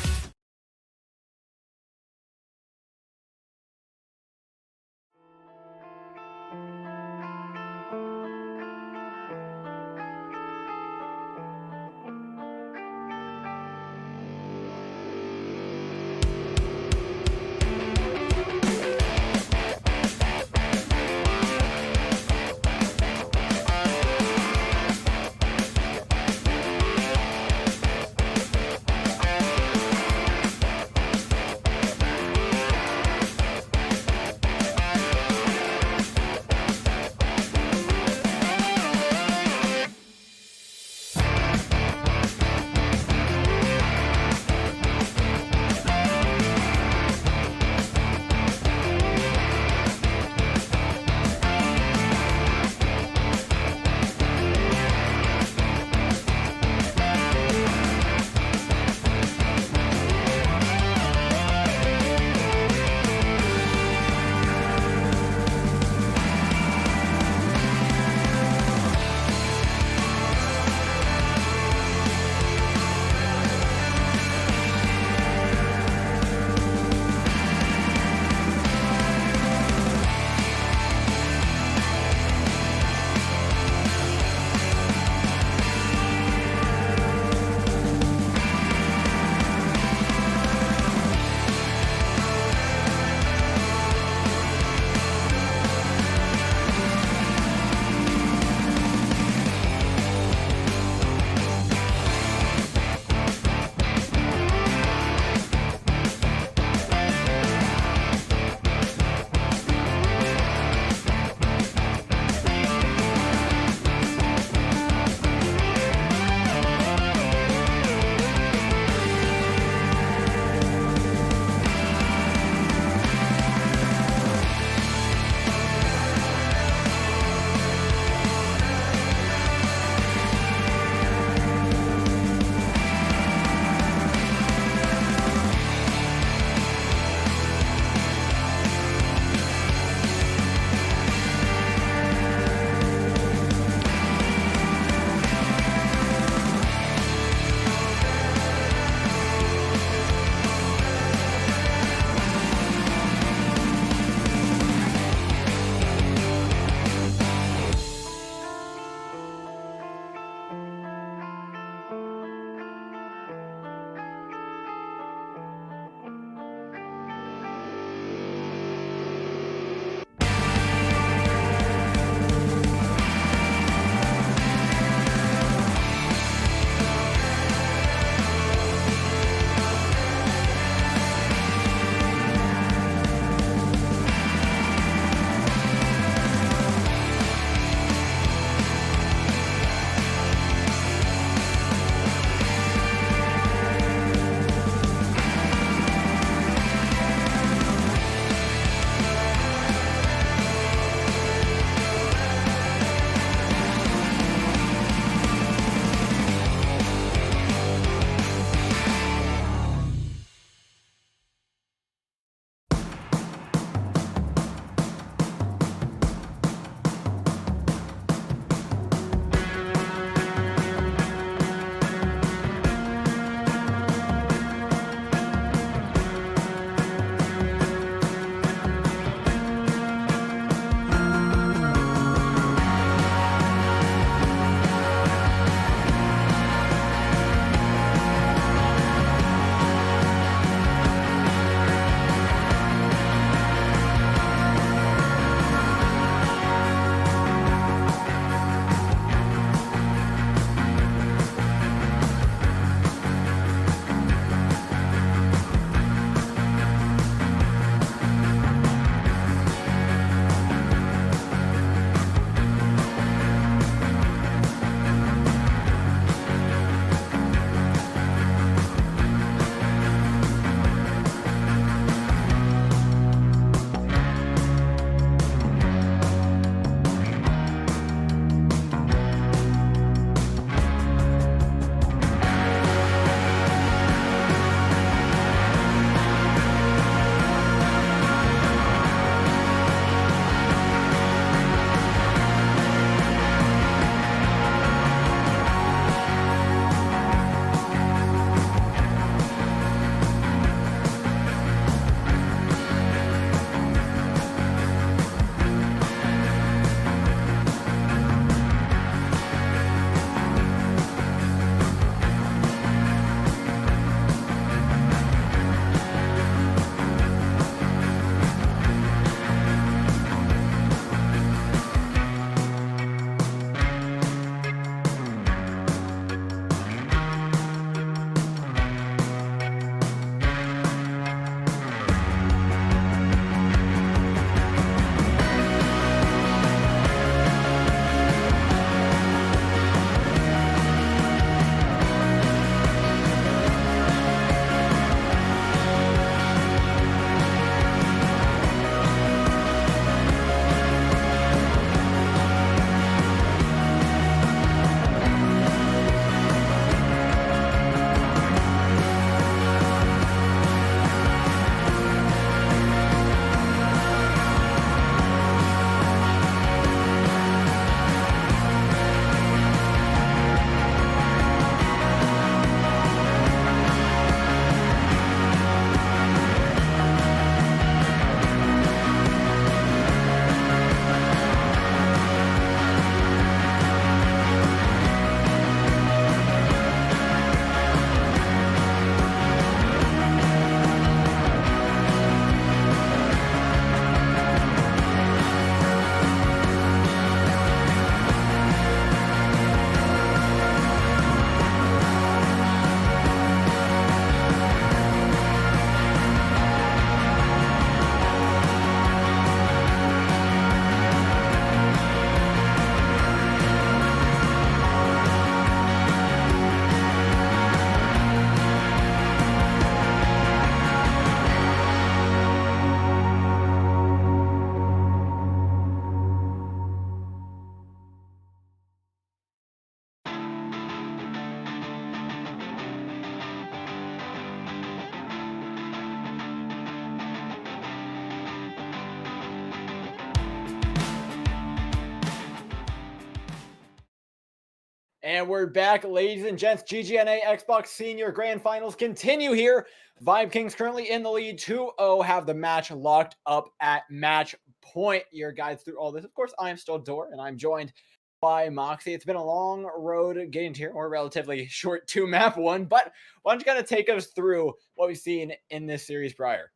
And we're back, ladies and gents. GGNA Xbox Senior Grand Finals continue here. Vibe Kings currently in the lead 2-0, have the match locked up at match point. Your guides through all this. Of course, I am still Dor, and I'm joined by Moxie. It's been a long road getting to here, or relatively short 2-map one, but why don't you kind of take us through what we've seen in this series prior?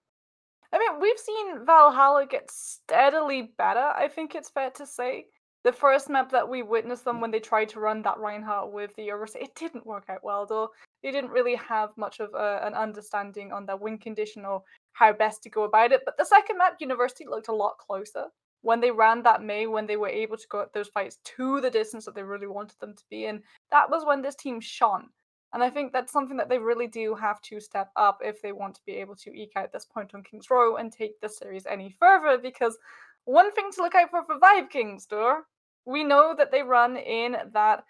I mean, we've seen Valhalla get steadily better, I think it's fair to say. The first map that we witnessed them when they tried to run that Reinhardt with the Overseer, it didn't work out well, though. They didn't really have much of an understanding on their win condition or how best to go about it. But the second map, University, looked a lot closer. When they ran that May, when they were able to go at those fights to the distance that they really wanted them to be in, that was when this team shone. And I think that's something that they really do have to step up if they want to be able to eke out this point on Kings Row and take the series any further, because one thing to look out for Vibe Kings, Dur, we know that they run in that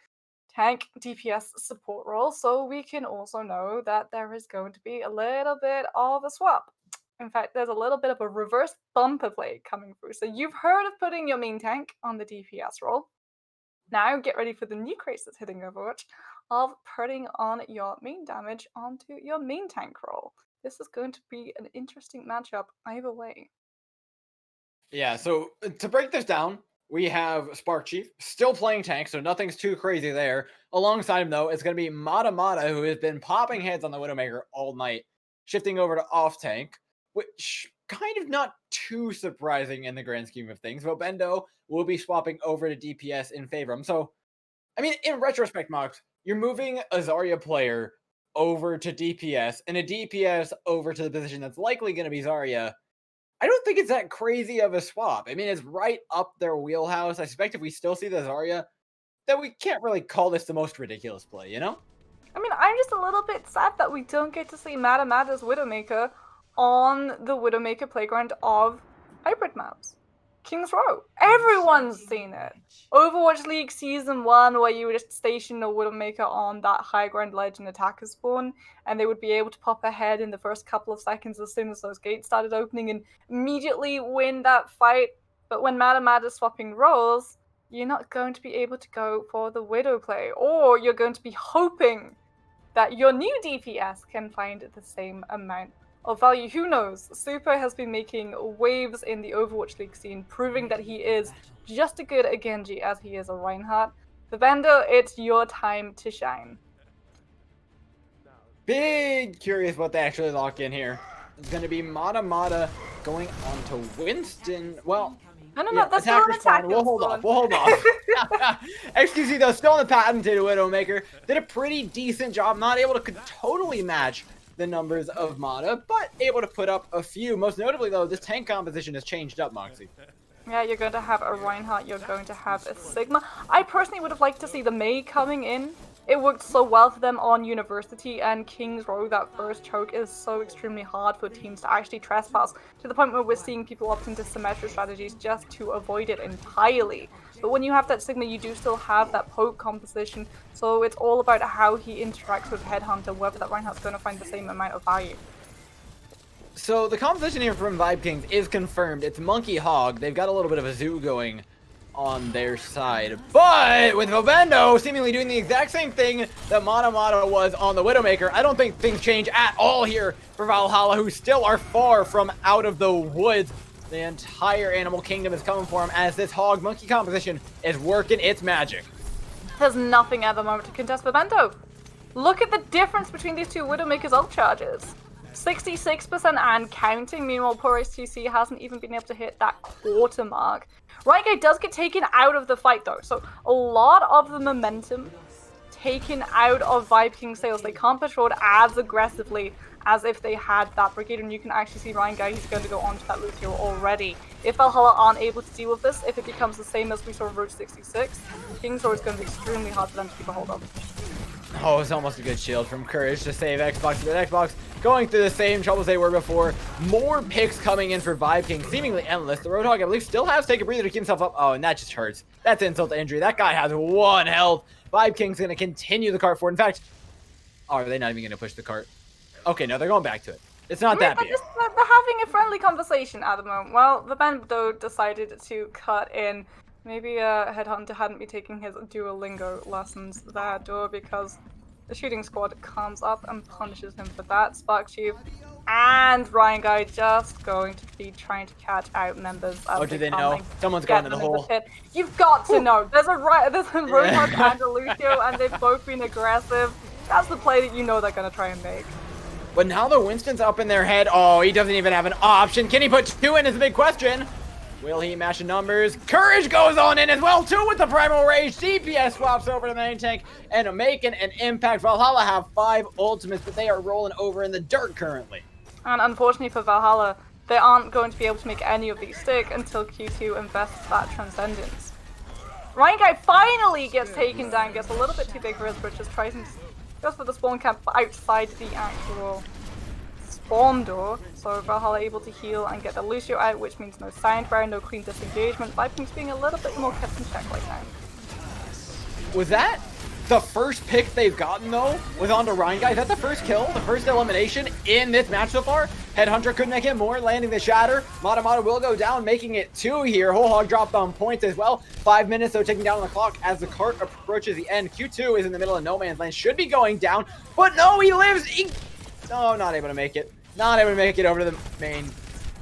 tank DPS support role, so we can also know that there is going to be a little bit of a swap. In fact, there's a little bit of a reverse bumper play coming through. So you've heard of putting your main tank on the DPS role. Now get ready for the new craze that's hitting Overwatch of putting on your main damage onto your main tank role. This is going to be an interesting matchup either way. Yeah, so to break this down, we have Spark Chief still playing tank, so nothing's too crazy there. Alongside him, though, it's going to be Mata Mata, who has been popping heads on the Widowmaker all night, shifting over to off tank, which kind of not too surprising in the grand scheme of things. Vobendo will be swapping over to DPS in favor of him. So, I mean, in retrospect, Mox, you're moving a Zarya player over to DPS and a DPS over to the position that's likely going to be Zarya. I don't think it's that crazy of a swap. I mean, it's right up their wheelhouse. I suspect if we still see the Zarya, that we can't really call this the most ridiculous play, you know? I mean, I'm just a little bit sad that we don't get to see Mata Mata's Widowmaker on the Widowmaker playground of hybrid maps. Kings Row. Everyone's seen it. Overwatch League Season 1, where you would just station a Widowmaker on that high ground ledge and attacker spawn, and they would be able to pop ahead in the first couple of seconds as soon as those gates started opening and immediately win that fight. But when Mata Mata's swapping roles, you're not going to be able to go for the Widow play, or you're going to be hoping that your new DPS can find the same amount of value. Who knows? Super has been making waves in the Overwatch League scene, proving that he is just as good a Genji as he is a Reinhardt. Vobendo, it's your time to shine. Big curious what they actually lock in here. It's going to be Mata Mata going on to Winston. Well, No, that's still an attack. We'll hold off. XQC, though, still in the patented Widowmaker. Did a pretty decent job. Not able to totally match the numbers of Mata, but able to put up a few. Most notably, though, this tank composition has changed up, Moxie. Yeah, you're going to have a Reinhardt, you're going to have a Sigma. I personally would have liked to see the Mei coming in. It worked so well for them on University, and Kings Row, that first choke, is so extremely hard for teams to actually trespass, to the point where we're seeing people opting to symmetric strategies just to avoid it entirely. But when you have that Sigma, you do still have that poke composition, so it's all about how he interacts with Headhunter, whether that Reinhardt's going to find the same amount of value. So the composition here from Vibe Kings is confirmed. It's Monkey Hog. They've got a little bit of a zoo going on their side. But with Vobendo seemingly doing the exact same thing that Mata Mata was on the Widowmaker, I don't think things change at all here for Valhalla, who still are far from out of the woods. The entire animal kingdom is coming for him as this hog monkey composition is working its magic. There's nothing at the moment to contest Vobendo. Look at the difference between these two Widowmaker's ult charges. 66% and counting. Meanwhile, poor HTC hasn't even been able to hit that quarter mark. Right guy does get taken out of the fight, though, so a lot of the momentum taken out of Vibe King sales. They can't patrol as aggressively as if they had that brigade, and you can actually see Ryan Guy, he's going to go onto that loot here already. If Valhalla aren't able to deal with this, if it becomes the same as we saw in Road 66, King's Row is going to be extremely hard for them to keep a hold of. Oh, it's almost a good shield from Courage to save Xbox, but Xbox going through the same troubles they were before. More picks coming in for Vibe King, seemingly endless. The Roadhog, I believe, still has to take a breather to keep himself up. Oh, and that just hurts. That's insult to injury. That guy has 1 health. Vibe King's going to continue the cart forward. In fact, are they not even going to push the cart? Okay, no, they're going back to it. It's not that big. They're having a friendly conversation at the moment. Well, Vobendo decided to cut in Maybe Headhunter hadn't been taking his Duolingo lessons there, because the shooting squad comes up and punishes him for that. Spark Chief and Ryan Guy just going to be trying to catch out members of do they know? Someone's going in the hole. You've got to know. There's a Roadhog and a Lucio, and they've both been aggressive. That's the play that you know they're going to try and make. But now the Winston's up in their head. Oh, he doesn't even have an option. Can he put 2 in is the big question. Will he match the numbers? Courage goes on in as well, too, with the Primal Rage. DPS swaps over to the main tank and making an impact. Valhalla have 5 ultimates, but they are rolling over in the dirt currently. And unfortunately for Valhalla, they aren't going to be able to make any of these stick until Q2 invests that Transcendence. Ryan Guy finally gets taken down, gets a little bit too big for his britches, tries and goes for the spawn camp outside the actual spawn door. So Valhalla able to heal and get the Lucio out, which means no sound barrier, no clean disengagement. Vikings being a little bit more kept in check right now. Was that the first pick they've gotten, though? Was on to Ryan Guy. Is that the first kill, the first elimination in this match so far? Headhunter couldn't make it more, landing the shatter. Mata will go down, making it 2 here. Whole Hog dropped on points as well. 5 minutes, though, ticking down on the clock as the cart approaches the end. Q2 is in the middle of no man's land, should be going down, but no, he lives. Oh, not able to make it. Not able to make it over to the main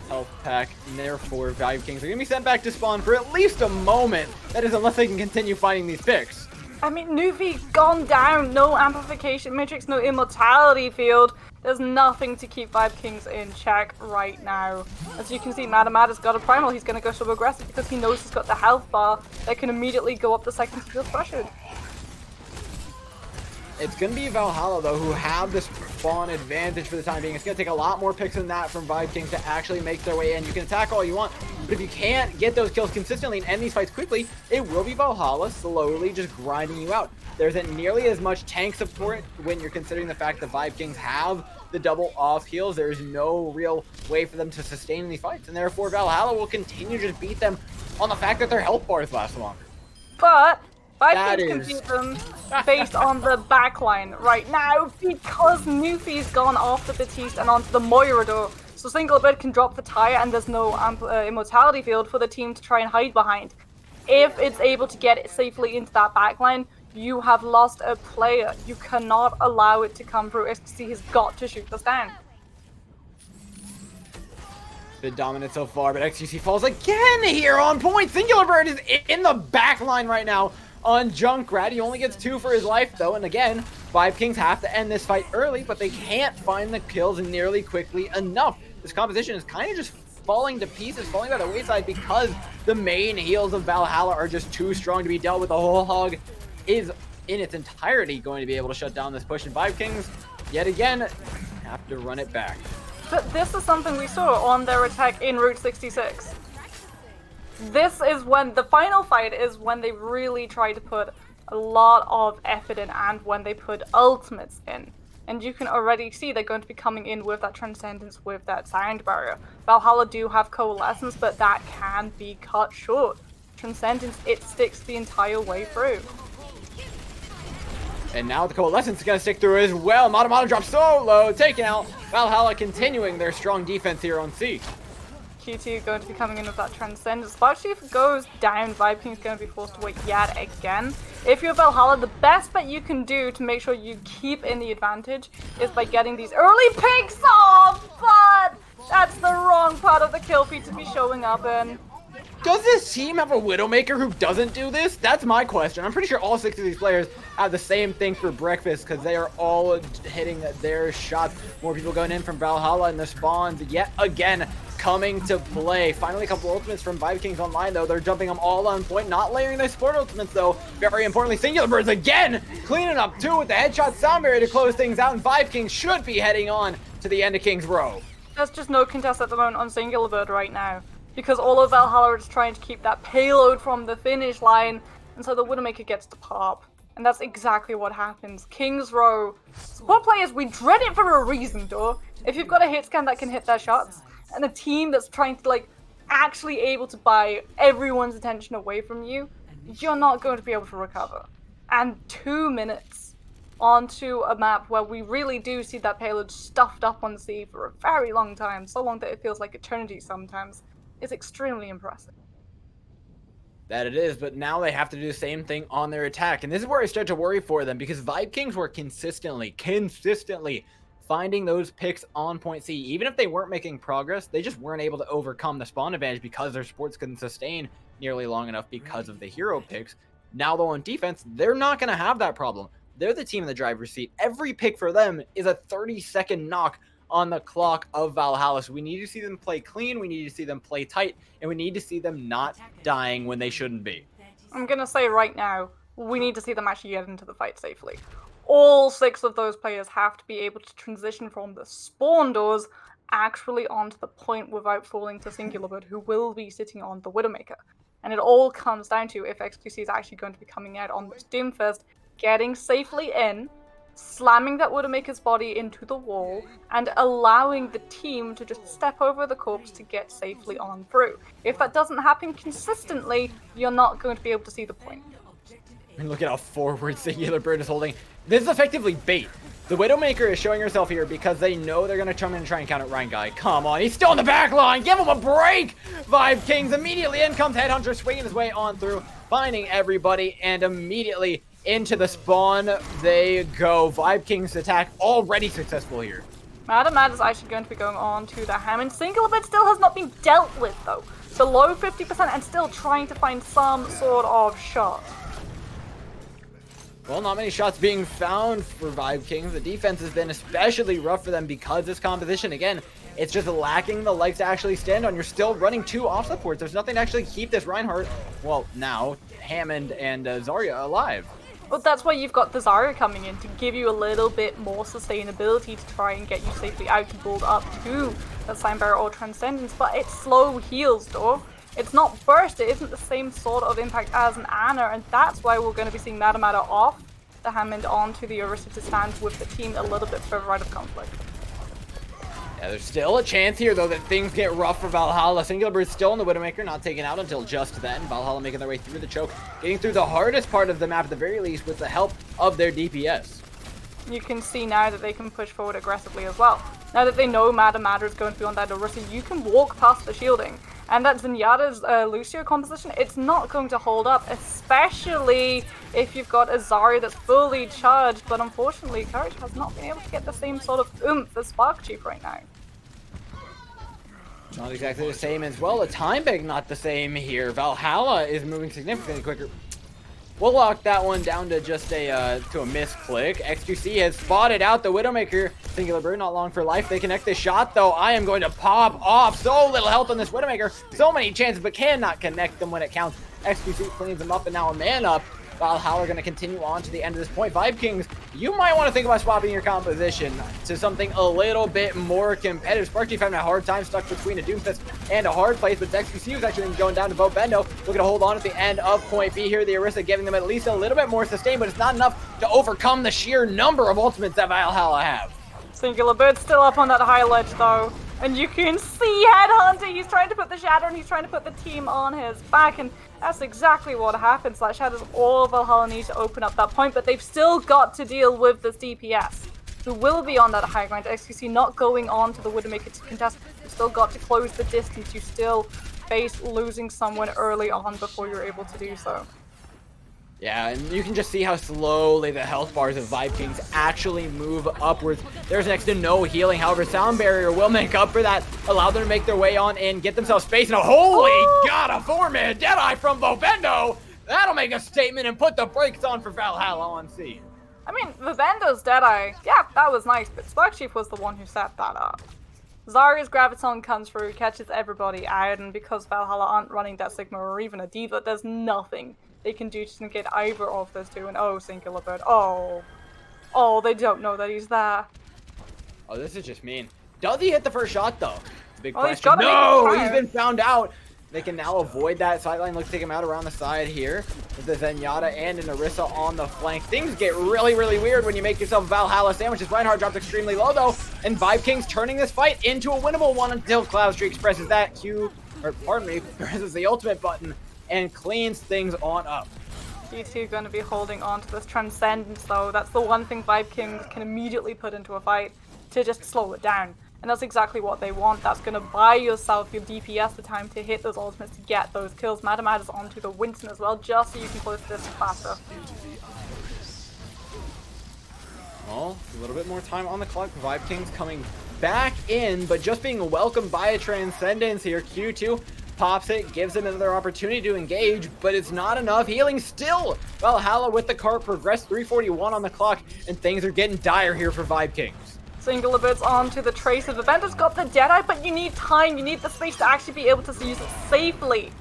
health pack, and therefore Value Kings are going to be sent back to spawn for at least a moment. That is, unless they can continue finding these picks. I mean, Nufi gone down, no amplification matrix, no immortality field. There's nothing to keep Vibe Kings in check right now. As you can see, Madamada's got a primal. He's going to go so aggressive because he knows he's got the health bar that can immediately go up the second he feels pressured. It's going to be Valhalla, though, who have this spawn advantage for the time being. It's going to take a lot more picks than that from Vibe Kings to actually make their way in. You can attack all you want, but if you can't get those kills consistently and end these fights quickly, it will be Valhalla slowly just grinding you out. There isn't nearly as much tank support when you're considering the fact that Vibe Kings have the double off heals. There's no real way for them to sustain in these fights, and therefore Valhalla will continue to just beat them on the fact that their health bars last longer. But Vibe Kings can beat them based on the backline right now because Nufi's gone off the Batiste and onto the Moirador. So Singlebird can drop the tire and there's no immortality field for the team to try and hide behind. If it's able to get it safely into that backline, you have lost a player. You cannot allow it to come through. XTC has got to shoot this down. Been dominant so far, but XTC falls again here on point. Singular Bird is in the back line right now on Junkrat. He only gets 2 for his life, though, and again, Vibe Kings have to end this fight early, but they can't find the kills nearly quickly enough. This composition is kind of just falling to pieces, falling by the wayside because the main heals of Valhalla are just too strong to be dealt with. The Whole Hog is in its entirety going to be able to shut down this push, and Vibe Kings, yet again, have to run it back. But this is something we saw on their attack in Route 66. This is when the final fight is when they really try to put a lot of effort in and when they put ultimates in. And you can already see they're going to be coming in with that Transcendence, with that sound barrier. Valhalla do have Coalescence, but that can be cut short. Transcendence, it sticks the entire way through. And now the Coalescence is going to stick through as well. Mata drops so low, taken out. Valhalla continuing their strong defense here on C. Q2 going to be coming in with that Transcendence. Spark Chief goes down. Vibe King's going to be forced to wait yet again. If you're Valhalla, the best bet you can do to make sure you keep in the advantage is by getting these early picks off, but that's the wrong part of the kill feed to be showing up in. Does this team have a Widowmaker who doesn't do this? That's my question. I'm pretty sure all 6 of these players have the same thing for breakfast because they are all hitting their shots. More people going in from Valhalla and the spawns yet again coming to play. Finally, a couple ultimates from Vibe Kings online, though. They're jumping them all on point, not layering their support ultimates, though. Very importantly, Singular Birds again cleaning up, too, with the headshot sound barrier to close things out, and Vibe Kings should be heading on to the end of King's Row. There's just no contest at the moment on Singular Bird right now, because all of Valhalla is trying to keep that payload from the finish line, and so the Widowmaker gets the pop. And that's exactly what happens. King's Row. Support players, we dread it for a reason, though. If you've got a hit scan that can hit their shots, and a team that's trying to, actually able to buy everyone's attention away from you, you're not going to be able to recover. And 2 minutes onto a map where we really do see that payload stuffed up on C for a very long time, so long that it feels like eternity sometimes, is extremely impressive. That it is, but now they have to do the same thing on their attack. And this is where I start to worry for them, because Vibe Kings were consistently finding those picks on point C. Even if they weren't making progress, they just weren't able to overcome the spawn advantage because their supports couldn't sustain nearly long enough because of the hero picks. Now, though, on defense, they're not going to have that problem. They're the team in the driver's seat. Every pick for them is a 30-second knock on the clock of Valhalla. So we need to see them play clean, we need to see them play tight, and we need to see them not dying when they shouldn't be. I'm gonna say right now, we need to see them actually get into the fight safely. All 6 of those players have to be able to transition from the spawn doors actually onto the point without falling to Singular Bird, who will be sitting on the Widowmaker. And it all comes down to if XQC is actually going to be coming out on this Doomfist, getting safely in, slamming that Widowmaker's body into the wall, and allowing the team to just step over the corpse to get safely on through. If that doesn't happen consistently, you're not going to be able to see the point. I mean, look at how forward Singular Bird is holding. This is effectively bait. The Widowmaker is showing herself here because they know they're going to come in and try and counter Ryan Guy. Come on, he's still in the back line. Give him a break. Vibe Kings immediately in comes Headhunter, swinging his way on through, finding everybody, and immediately into the spawn they go. Vibe Kings attack already successful here. Madam Mad is actually going to be going on to the Hammond. Singular Bird still has not been dealt with though. Below 50% and still trying to find some sort of shot. Well, not many shots being found for Vibe Kings. The defense has been especially rough for them because this composition, again, it's just lacking the legs to actually stand on. You're still running 2 off supports. There's nothing to actually keep this Reinhardt, well, now, Hammond and Zarya alive. Well, that's why you've got the Zarya coming in, to give you a little bit more sustainability to try and get you safely out to build up to the Sign Barrier or Transcendence, but it's slow heals, though. It's not burst, it isn't the same sort of impact as an Ana, and that's why we're going to be seeing Madam Ada off the Hammond onto the Orisa to stand with the team a little bit further out of conflict. Yeah, there's still a chance here, though, that things get rough for Valhalla. Singular Bird's still in the Widowmaker, not taken out until just then. Valhalla making their way through the choke, getting through the hardest part of the map at the very least with the help of their DPS. You can see now that they can push forward aggressively as well. Now that they know Madam Ada is going to be on that Orisa, you can walk past the shielding. And that Zenyatta's Lucio composition, it's not going to hold up, especially if you've got a Zarya that's fully charged, but unfortunately Courage has not been able to get the same sort of oomph as Spark Chief right now. Not exactly the same as well. The time bag not the same here. Valhalla is moving significantly quicker. We'll lock that one down to just a misclick. XQC has spotted out the Widowmaker. Singular Bird not long for life. They connect the shot though. I am going to pop off. So little health on this Widowmaker. So many chances, but cannot connect them when it counts. XQC cleans them up, and now a man up. Valhalla are going to continue on to the end of this point. Vibe Kings, you might want to think about swapping your composition to something a little bit more competitive. Spark Chief having a hard time stuck between a Doomfist and a hard place, but XQC was actually going down to Bo Bendo. Looking to hold on at the end of point B here. The Orisa giving them at least a little bit more sustain, but it's not enough to overcome the sheer number of ultimates that Valhalla have. Singular Bird still up on that high ledge though. And you can see Headhunter, he's trying to put the Shatter and he's trying to put the team on his back, and that's exactly what happens. That Shatter's all Valhalla needs to open up that point, but they've still got to deal with this DPS, who will be on that high ground. XQC not going on to the Widowmaker to contest. You've still got to close the distance. You still face losing someone early on before you're able to do so. Yeah, and you can just see how slowly the health bars of Vibe Kings actually move upwards. There's next to no healing. However, Sound Barrier will make up for that, allow them to make their way on in, get themselves space, and holy god, a 4-man Deadeye from Bobendo! That'll make a statement and put the brakes on for Valhalla on scene. I mean, Vivendo's Deadeye, yeah, that was nice, but Spark Chief was the one who set that up. Zarya's Graviton comes through, catches everybody out, and because Valhalla aren't running that Sigma or even a Diva, there's nothing they can do to negate either of those two. And oh, Singular Bird, oh, they don't know that he's there. Oh, this is just mean. Does he hit the first shot though? It's a big question. He's No, he's been found out. They can now avoid that sideline. Let's take him out around the side here with the Zenyatta and an Orisa on the flank. Things get really, really weird when you make yourself Valhalla sandwiches. Reinhardt dropped extremely low though, and Vibe Kings turning this fight into a winnable one until Cloudstreak presses that presses the ultimate button and cleans things on up. G2 going to be holding on to this Transcendence though. That's the one thing Vibe Kings can immediately put into a fight to just slow it down. And that's exactly what they want. That's going to buy yourself, your DPS, the time to hit those ultimates to get those kills. Madam is onto the Winston as well, just so you can close this faster. Well, a little bit more time on the clock. Vibe Kings coming back in, but just being welcomed by a Transcendence here. Q2 pops it, gives him another opportunity to engage, but it's not enough. Healing still. Valhalla with the cart progressed 341 on the clock, and things are getting dire here for Vibe Kings. Singular Birds onto the Tracer. The Vendor's got the Deadeye, but you need time. You need the space to actually be able to use it safely.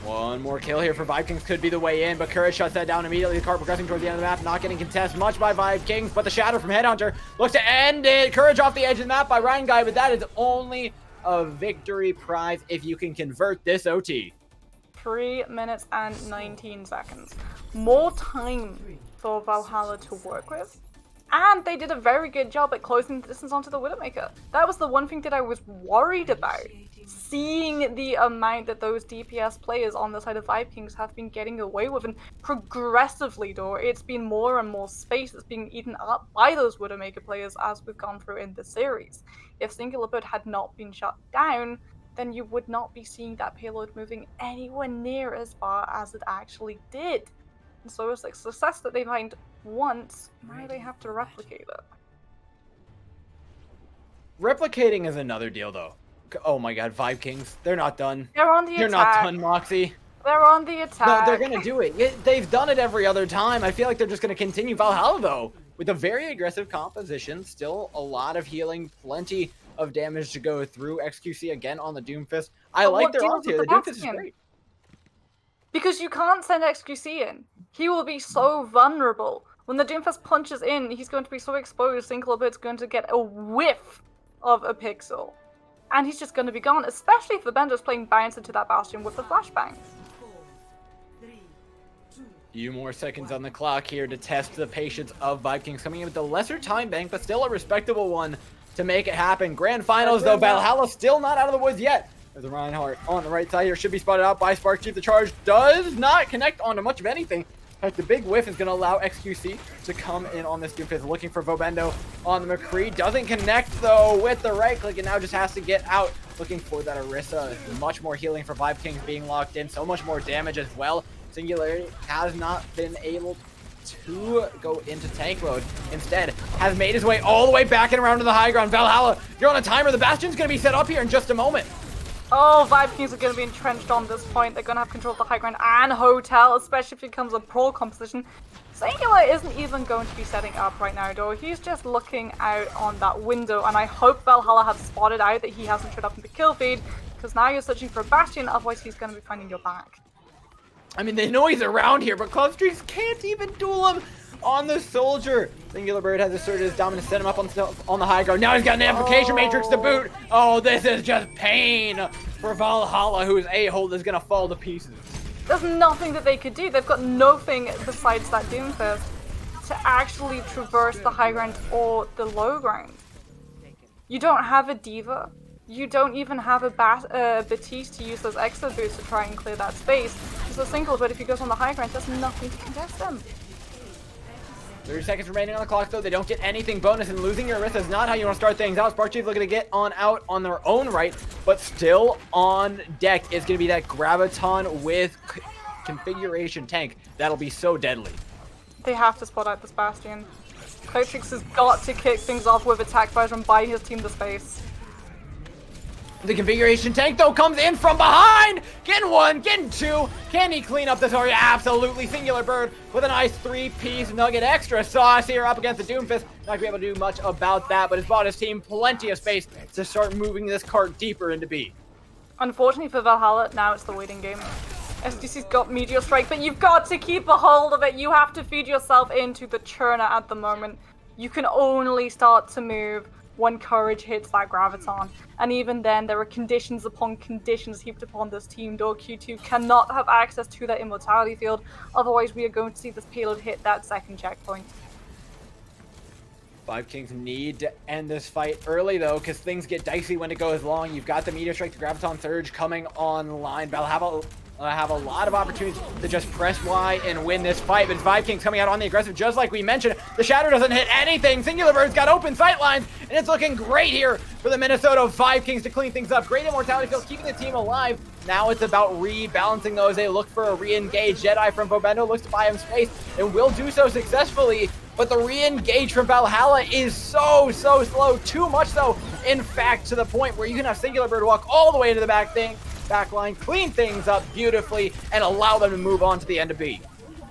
One more kill here for Vibe Kings could be the way in, but Courage shuts that down immediately. The cart progressing towards the end of the map, not getting contested much by Vibe Kings, but the Shatter from Headhunter looks to end it. Courage off the edge of the map by Ryan Guy, but that is only a victory prize if you can convert this OT. 3 minutes and 19 seconds. More time for Valhalla to work with. And they did a very good job at closing the distance onto the Widowmaker. That was the one thing that I was worried about. Seeing the amount that those DPS players on the side of Vibe Kings have been getting away with, and progressively though, it's been more and more space that's being eaten up by those Widowmaker players as we've gone through in the series. If Singular Bird had not been shut down, then you would not be seeing that payload moving anywhere near as far as it actually did. And so it's like success that they find once, now they have to replicate it. Replicating is another deal though. Oh my god, Vibe Kings, they're not done. They're on the You're attack. not done, Moxie. They're on the attack. No, they're gonna do it. They've done it every other time. I feel like they're just gonna continue. Valhalla though, with a very aggressive composition, still a lot of healing, plenty of damage to go through. XQC again on the Doomfist. I like their ult here. The Doomfist is great. Because you can't send XQC in. He will be so vulnerable. When the Doomfist punches in, he's going to be so exposed, Singular Bird's going to get a whiff of a pixel. And he's just going to be gone, especially if the Bender's playing bounce into that Bastion with the flashbang. Few more seconds on the clock here to test the patience of Vibe Kings, coming in with the lesser time bank, but still a respectable one to make it happen. Grand Finals though, Valhalla still not out of the woods yet. There's a Reinhardt on the right side here, should be spotted out by Spark Chief. The charge does not connect onto much of anything. In fact, the big whiff is going to allow XQC to come in on this Doomfist, looking for Vobendo on the McCree. Doesn't connect though with the right click, and now just has to get out, looking for that Orisa. Much more healing for Vibe Kings being locked in, so much more damage as well. Singularity has not been able to go into tank mode. Instead, has made his way all the way back and around to the high ground. Valhalla, you're on a timer. The Bastion's going to be set up here in just a moment. Oh, Vibe Kings are going to be entrenched on this point. They're going to have control of the high ground and hotel, especially if it becomes a pro composition. Singular isn't even going to be setting up right now, though. He's just looking out on that window, and I hope Valhalla has spotted out that he hasn't showed up in the kill feed, because now you're searching for a Bastion, otherwise he's going to be finding your back. I mean, they know he's around here, but Club Streaks can't even duel him on the Soldier. Singular Bird has asserted his dominance, set him up on the high ground. Now he's got an amplification matrix to boot. Oh, this is just pain for Valhalla, whose A-hold is going to fall to pieces. There's nothing that they could do. They've got nothing besides that Doomfist to actually traverse the high ground or the low ground. You don't have a Diva. You don't even have a Batiste to use those extra boots to try and clear that space. So Singular Bird, if he goes on the high ground, there's nothing to contest them. 30 seconds remaining on the clock, though. They don't get anything bonus, and losing your Orisa is not how you want to start things out. Spark Chief looking to get on out on their own right, but still on deck is going to be that Graviton with configuration tank. That'll be so deadly. They have to spot out this Bastion. Clotrix has got to kick things off with attack fires and buy his team the space. The configuration tank, though, comes in from behind. Getting one, getting two. Can he clean up this area? Absolutely. Singular Bird with a nice 3-piece nugget extra sauce here up against the Doomfist. Not going to be able to do much about that, but has bought his team plenty of space to start moving this cart deeper into B. Unfortunately for Valhalla, now it's the waiting game. SDC's got Meteor Strike, but you've got to keep a hold of it. You have to feed yourself into the churner at the moment. You can only start to move when Courage hits that Graviton. And even then, there are conditions upon conditions heaped upon this team. Though Q2 cannot have access to that Immortality field. Otherwise, we are going to see this payload hit that second checkpoint. Vibe Kings need to end this fight early, though, because things get dicey when it goes long. You've got the Meteor Strike, the Graviton Surge coming online. Valhalla have a lot of opportunities to just press Y and win this fight, but Vibe Kings coming out on the aggressive, just like we mentioned. The Shatter doesn't hit anything. Singular Bird's got open sight lines, and it's looking great here for the Minnesota Vibe Kings to clean things up. Great Immortality Field, keeping the team alive. Now it's about rebalancing those. They look for a re-engage. Jedi from Bobendo looks to buy him space, and will do so successfully. But the re-engage from Valhalla is so slow. Too much so, in fact, to the point where you can have Singular Bird walk all the way into the back line, clean things up beautifully, and allow them to move on to the end of B.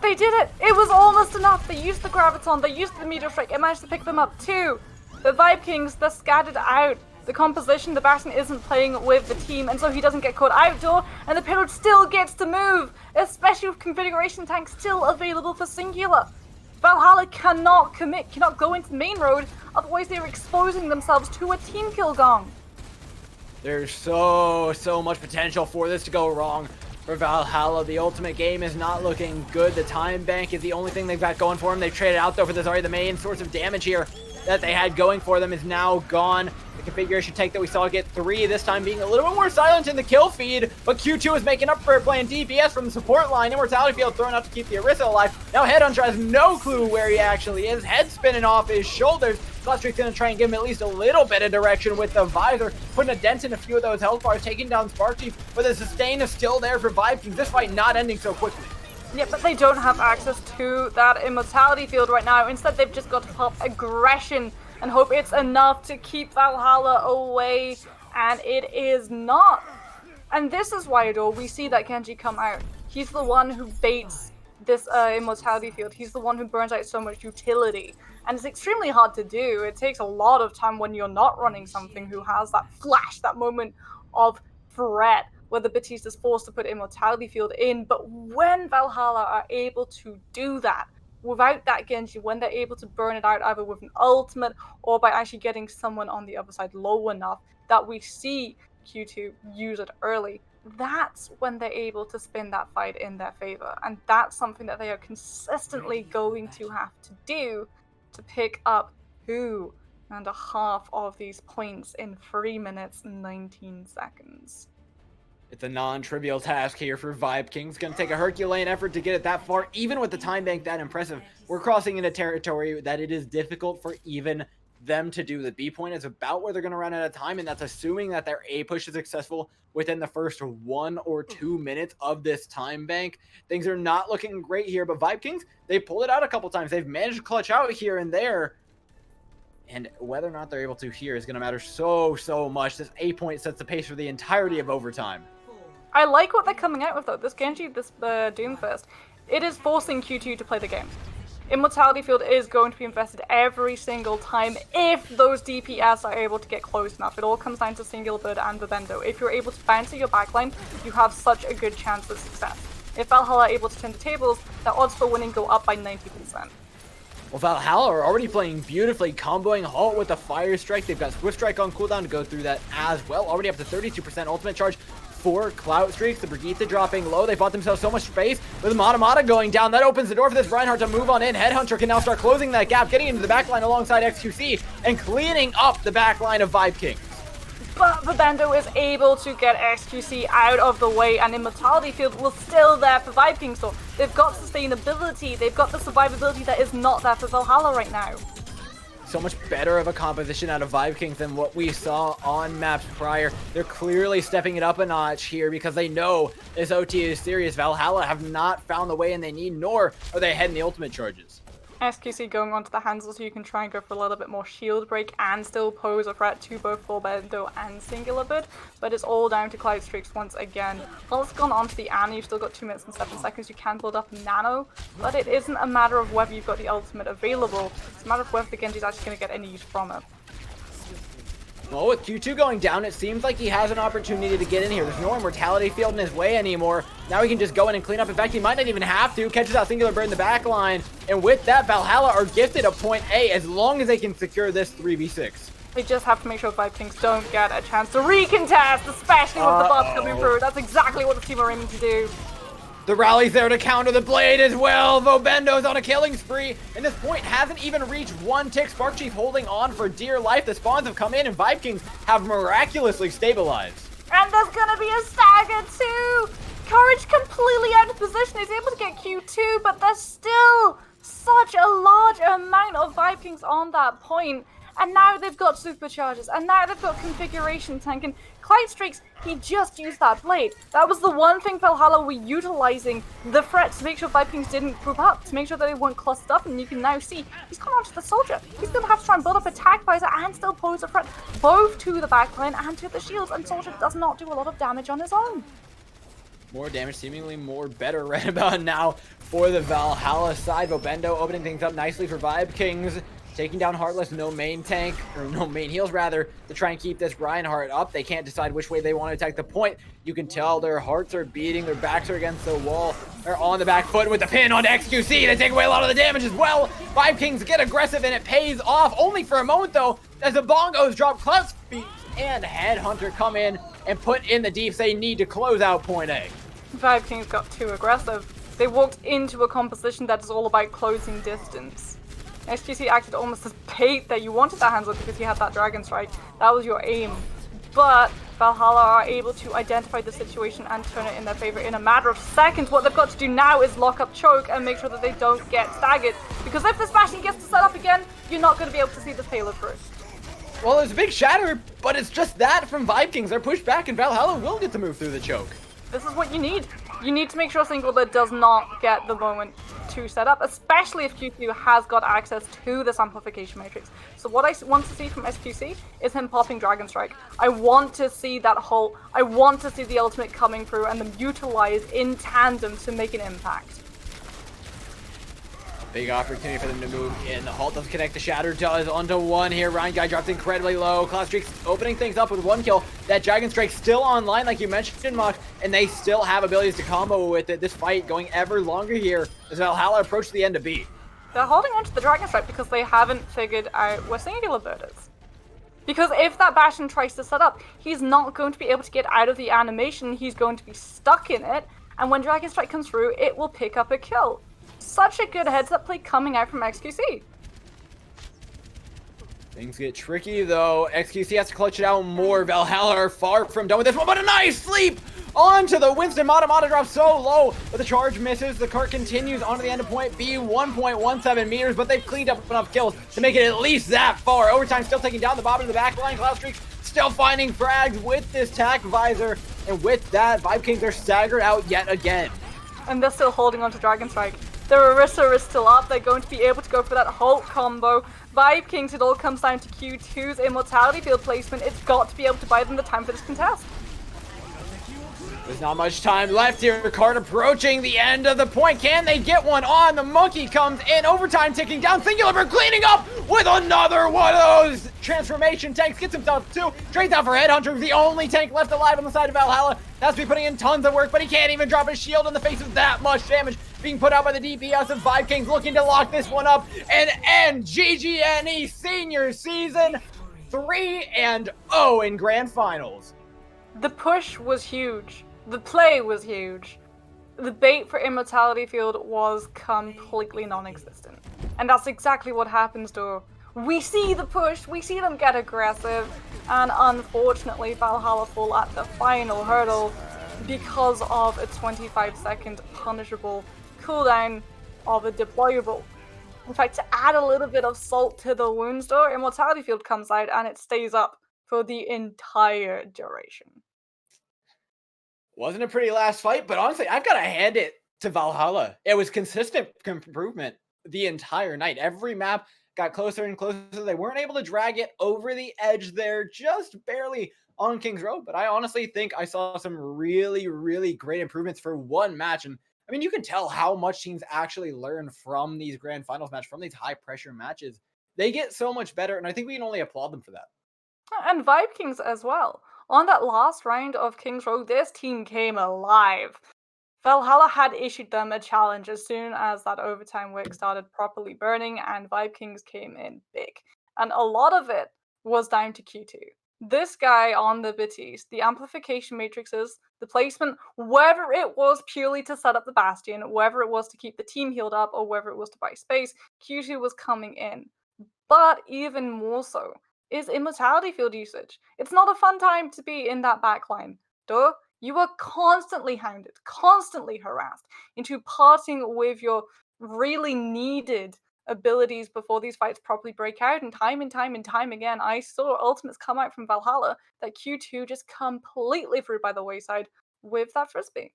They did it! It was almost enough. They used the Graviton, they used the Meteor Strike, it managed to pick them up too. The Vibe Kings, they're scattered out. The composition, the Bastion isn't playing with the team, and so he doesn't get caught outdoor, and the payload still gets to move, especially with Configuration Tank still available for Singular. Valhalla cannot commit, cannot go into the main road, otherwise they're exposing themselves to a team kill gong. There's so much potential for this to go wrong for Valhalla. The ultimate game is not looking good. The time bank is the only thing they've got going for them. They've traded out though for this already. The main source of damage here that they had going for them is now gone. The configuration tank that we saw get 3 this time being a little bit more silent in the kill feed, but Q2 is making up for it, playing DPS from the support line. Immortality Field thrown out to keep the Orisa alive. Now Headhunter has no clue where he actually is. Head spinning off his shoulders. Cloudstreak's gonna try and give him at least a little bit of direction with the visor, putting a dent in a few of those health bars, taking down Spark Chief, but the sustain is still there for Vibe Kings. This fight not ending so quickly. Yeah, but they don't have access to that Immortality Field right now. Instead, they've just got to pop aggression and hope it's enough to keep Valhalla away, and it is not. And this is why, Adore, we see that Genji come out. He's the one who baits this Immortality Field. He's the one who burns out so much utility. And it's extremely hard to do. It takes a lot of time when you're not running something who has that flash, that moment of threat, where the Batista's forced to put Immortality Field in. But when Valhalla are able to do that, without that Genji, when they're able to burn it out either with an ultimate or by actually getting someone on the other side low enough that we see Q2 use it early, that's when they're able to spin that fight in their favor. And that's something that they are consistently going to have to do to pick up 2.5 of these points in 3 minutes and 19 seconds. It's a non-trivial task here for Vibe Kings. Gonna take a Herculean effort to get it that far, even with the time bank that impressive. We're crossing into territory that it is difficult for even them to do. The B point is about where they're gonna run out of time, and that's assuming that their A push is successful within the first 1 or 2 minutes of this time bank. Things are not looking great here, but Vibe Kings, they pulled it out a couple times. They've managed to clutch out here and there. And whether or not they're able to here is going to matter so much. This A point sets the pace for the entirety of overtime. I like what they're coming out with though. This Genji, this Doomfist, it is forcing Q2 to play the game. Immortality Field is going to be invested every single time if those DPS are able to get close enough. It all comes down to Singular Bird and Bobendo. If you're able to bounce at your backline, you have such a good chance of success. If Valhalla are able to turn the tables, their odds for winning go up by 90%. Well, Valhalla are already playing beautifully, comboing Halt with the Fire Strike. They've got Swift Strike on cooldown to go through that as well. Already up to 32% ultimate charge for Cloudstreaks. The Brigitte dropping low. They bought themselves so much space with Matamata going down. That opens the door for this Reinhardt to move on in. Headhunter can now start closing that gap, getting into the backline alongside XQC and cleaning up the backline of Vibe King. But Bobendo is able to get XQC out of the way, and Immortality Field was still there for Vibe King, so they've got sustainability, they've got the survivability that is not there for Valhalla right now. So much better of a composition out of Vibe Kings than what we saw on maps prior. They're clearly stepping it up a notch here because they know this OT is serious. Valhalla have not found the way and they need, nor are they heading the ultimate charges. XQC going onto the Hansel so you can try and go for a little bit more shield break and still pose a threat to both Bobendo and Singular Bird, but it's all down to Cloudstreaks once again. Well, it's gone onto the Ana, you've still got 2 minutes and 7 seconds, you can build up a Nano, but it isn't a matter of whether you've got the ultimate available, it's a matter of whether the Genji's actually going to get any use from it. Well, with Q2 going down, it seems like he has an opportunity to get in here. There's no Immortality Field in his way anymore. Now he can just go in and clean up. In fact, he might not even have to. Catches out Singular Bird in the back line. And with that, Valhalla are gifted a point A as long as they can secure this 3v6. They just have to make sure Vibe Kings don't get a chance to recontest, especially with the buffs coming through. That's exactly what the team are aiming to do. The rally's there to counter the blade as well. Bobendo's on a killing spree. And this point hasn't even reached 1 tick. Spark Chief holding on for dear life. The spawns have come in and Vibe Kings have miraculously stabilized. And there's gonna be a stagger too! Courage completely out of position. He's able to get Q2, but there's still such a large amount of Vibe Kings on that point. And now they've got superchargers, and now they've got configuration tank, and Cloud Streaks, he just used that blade. That was the one thing Valhalla were utilizing the threat to make sure Vibe Kings didn't group up, to make sure that they weren't clustered up, and you can now see he's gone onto the soldier. He's going to have to try and build up attack visor and still pose a threat both to the backline and to the shields, and Soldier does not do a lot of damage on his own. More damage, seemingly more better right about now for the Valhalla side. Vobendo opening things up nicely for Vibe Kings. Taking down Heartless, no main tank, or no main heals rather, to try and keep this Reinhardt up. They can't decide which way they want to attack the point. You can tell their hearts are beating, their backs are against the wall. They're on the back foot with the pin on XQC. They take away a lot of the damage as well. Vibe Kings get aggressive and it pays off, only for a moment though, as the bongos drop. Clout Speed and Headhunter come in and put in the deeps they need to close out point A. Vibe Kings got too aggressive. They walked into a composition that is all about closing distance. XQC acted almost as bait that you wanted that hands up because you had that Dragon Strike. That was your aim. But Valhalla are able to identify the situation and turn it in their favor in a matter of seconds. What they've got to do now is lock up choke and make sure that they don't get staggered. Because if this Bastion gets to set up again, you're not going to be able to see this payload through. Well, there's a big shatter, but it's just that from Vibe Kings. They're pushed back and Valhalla will get to move through the choke. This is what you need. You need to make sure Singleton does not get the moment to set up, especially if Q2 has got access to this amplification matrix. So what I want to see from SQC is him popping Dragon Strike. I want to see that whole, I want to see the ultimate coming through and them utilized in tandem to make an impact. Big opportunity for them to move in. The Halt doesn't connect. The Shatter does onto one here. Ryan Guy drops incredibly low. Cloud Streaks opening things up with one kill. That Dragon Strike still online, like you mentioned, Mock, and they still have abilities to combo with it. This fight going ever longer here as Valhalla approach the end of B. They're holding onto the Dragon Strike because they haven't figured out where Singular Bird is. Because if that Bastion tries to set up, he's not going to be able to get out of the animation. He's going to be stuck in it, and when Dragon Strike comes through, it will pick up a kill. Such a good heads-up play coming out from XQC. Things get tricky though. XQC has to clutch it out more. Valhalla are far from done with this one, but a nice sleep onto the Winston. Mata drops so low, but the charge misses. The cart continues onto the end of point B, 1.17 meters, but they've cleaned up enough kills to make it at least that far. Overtime still taking down the Bob in the back line. Cloud Streaks still finding frags with this tack visor, and with that, Vibe Kings are staggered out yet again. And they're still holding on to Dragon Strike. Their Orisa is still up. They're going to be able to go for that Hulk combo. Vibe Kings, it all comes down to Q2's Immortality Field placement. It's got to be able to buy them the time for this contest. There's not much time left here. Card approaching the end of the point. Can they get one on? The Monkey comes in. Overtime ticking down. Singular Bird cleaning up with another one of those transformation tanks. Gets himself two. Trades out for Headhunter, the only tank left alive on the side of Valhalla. Has to be putting in tons of work, but he can't even drop his shield in the face of that much damage being put out by the DPS of Vibe Kings, looking to lock this one up and end GGNE senior season 3-0 in grand finals. The push was huge. The play was huge. The bait for Immortality Field was completely non-existent. And that's exactly what happens to. We see the push, we see them get aggressive, and unfortunately Valhalla fall at the final hurdle because of a 25-second punishable cooldown of a deployable. In fact, to add a little bit of salt to the wounds though, Immortality Field comes out and it stays up for the entire duration. Wasn't a pretty last fight, but honestly, I've got to hand it to Valhalla. It was consistent improvement the entire night. Every map got closer and closer. They weren't able to drag it over the edge there, just barely on King's Road. But I honestly think I saw some really, really great improvements for one match. And I mean, you can tell how much teams actually learn from these grand finals matches, from these high pressure matches. They get so much better, and I think we can only applaud them for that. And Vibe Kings as well. On that last round of King's Road, this team came alive. Valhalla had issued them a challenge as soon as that overtime wick started properly burning, and Vibe Kings came in big. And a lot of it was down to Q2. This guy on the Batiste, the amplification matrices, the placement, whether it was purely to set up the Bastion, whether it was to keep the team healed up, or whether it was to buy space, Q2 was coming in. But even more so is Immortality Field usage. It's not a fun time to be in that backline. Duh, You are constantly hounded, constantly harassed into parting with your really needed abilities before these fights properly break out. And time again, I saw ultimates come out from Valhalla that Q2 just completely threw by the wayside with that frisbee.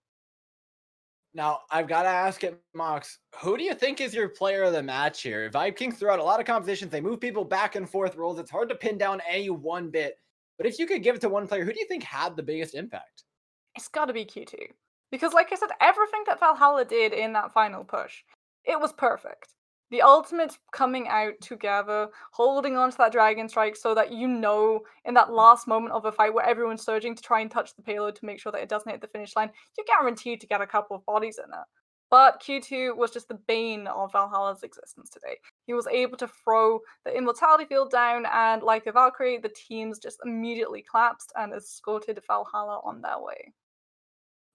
Now, I've got to ask it, Mox, who do you think is your player of the match here? Vibe Kings throughout a lot of competitions, they move people back and forth roles. It's hard to pin down any one bit. But if you could give it to one player, who do you think had the biggest impact? It's gotta be Q2. Because, like I said, everything that Valhalla did in that final push, it was perfect. The ultimates coming out together, holding on to that Dragon Strike so that you know in that last moment of a fight where everyone's surging to try and touch the payload to make sure that it doesn't hit the finish line, you're guaranteed to get a couple of bodies in it. But Q2 was just the bane of Valhalla's existence today. He was able to throw the immortality field down, and like a Valkyrie, the teams just immediately collapsed and escorted Valhalla on their way.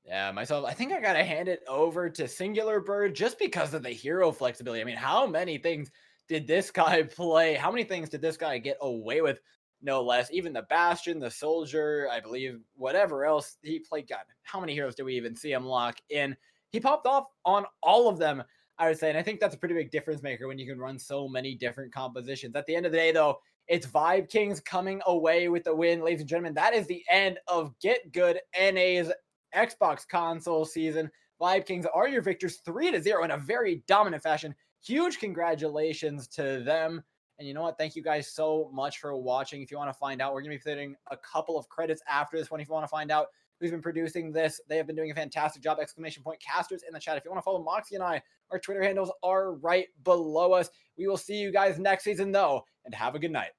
Yeah, myself, I think I gotta hand it over to Singular Bird just because of the hero flexibility. I mean, how many things did this guy play? How many things did this guy get away with? No less. Even the Bastion, the Soldier, I believe, whatever else he played. God, how many heroes do we even see him lock in? He popped off on all of them, I would say. And I think that's a pretty big difference maker when you can run so many different compositions. At the end of the day, though, it's Vibe Kings coming away with the win, ladies and gentlemen. That is the end of Get Good NA's Xbox console season. Vibe Kings are your victors 3-0 in a very dominant fashion. Huge congratulations to them. And you know what? Thank you guys so much for watching. If you want to find out, we're going to be putting a couple of credits after this one. If you want to find out who's been producing this, they have been doing a fantastic job. Exclamation point casters in the chat. If you want to follow Moxie and I, our Twitter handles are right below us. We will see you guys next season, though, and have a good night.